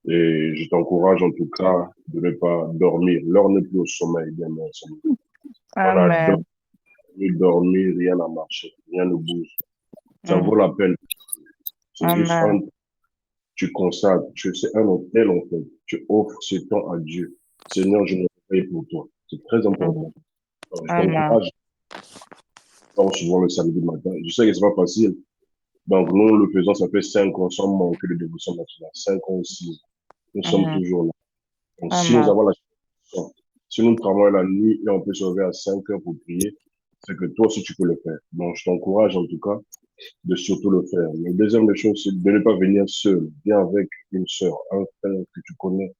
Et je t'encourage en tout cas de ne pas dormir. L'heure n'est plus au sommeil, bien mais on a dormi, rien n'a marché, rien ne bouge. Ça vaut la peine. C'est juste tu consacres, c'est un hôtel en fait. Tu offres ce temps à Dieu. Seigneur, je me réveille pour toi. C'est très important. Alors, je t'encourage. Souvent le samedi matin. Je sais que c'est pas facile. Donc, nous le faisons, ça fait 5 ans sans manquer de dévotion matinale. 5 ans, 6 ans. Nous sommes toujours là. Donc, si nous avons la chance, si nous travaillons la nuit et on peut se lever à 5 heures pour prier, c'est que toi aussi tu peux le faire. Donc, je t'encourage en tout cas de surtout le faire. La deuxième chose, c'est de ne pas venir seul. Viens avec une sœur, un frère que tu connais,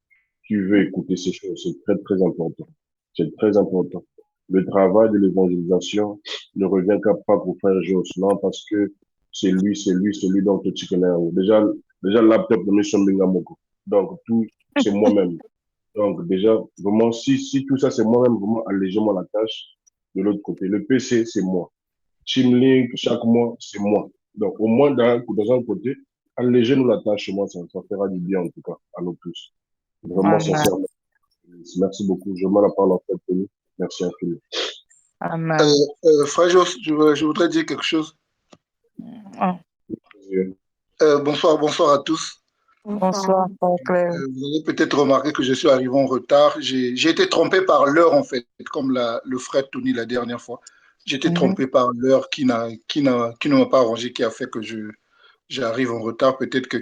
qui veut écouter ces choses. C'est très, très important. C'est très important. Le travail de l'évangélisation ne revient qu'à pas pour faire Joss, non, parce que c'est lui dont tu connais. Déjà, le laptop de Mission Bingamoko. Donc, tout, c'est moi-même. Donc, déjà, vraiment, si tout ça, c'est moi-même, vraiment, allégez-moi la tâche de l'autre côté. Le PC, c'est moi. Teamlink, chaque mois, c'est moi. Donc, au moins, dans un côté, allégez-nous la tâche, moi, ça fera du bien, en tout cas, à nous tous. Vraiment, sincèrement. Merci beaucoup. Je mets la parole en fait, Tony. Merci infiniment. Amen. Frère Joss, je voudrais dire quelque chose. Bonsoir à tous. Bonsoir, Frère Claire. Vous avez peut-être remarqué que je suis arrivé en retard. J'ai été trompé par l'heure, en fait, comme le frère Tony la dernière fois. J'ai été trompé par l'heure qui ne m'a pas arrangé, qui a fait que j'arrive en retard. Peut-être que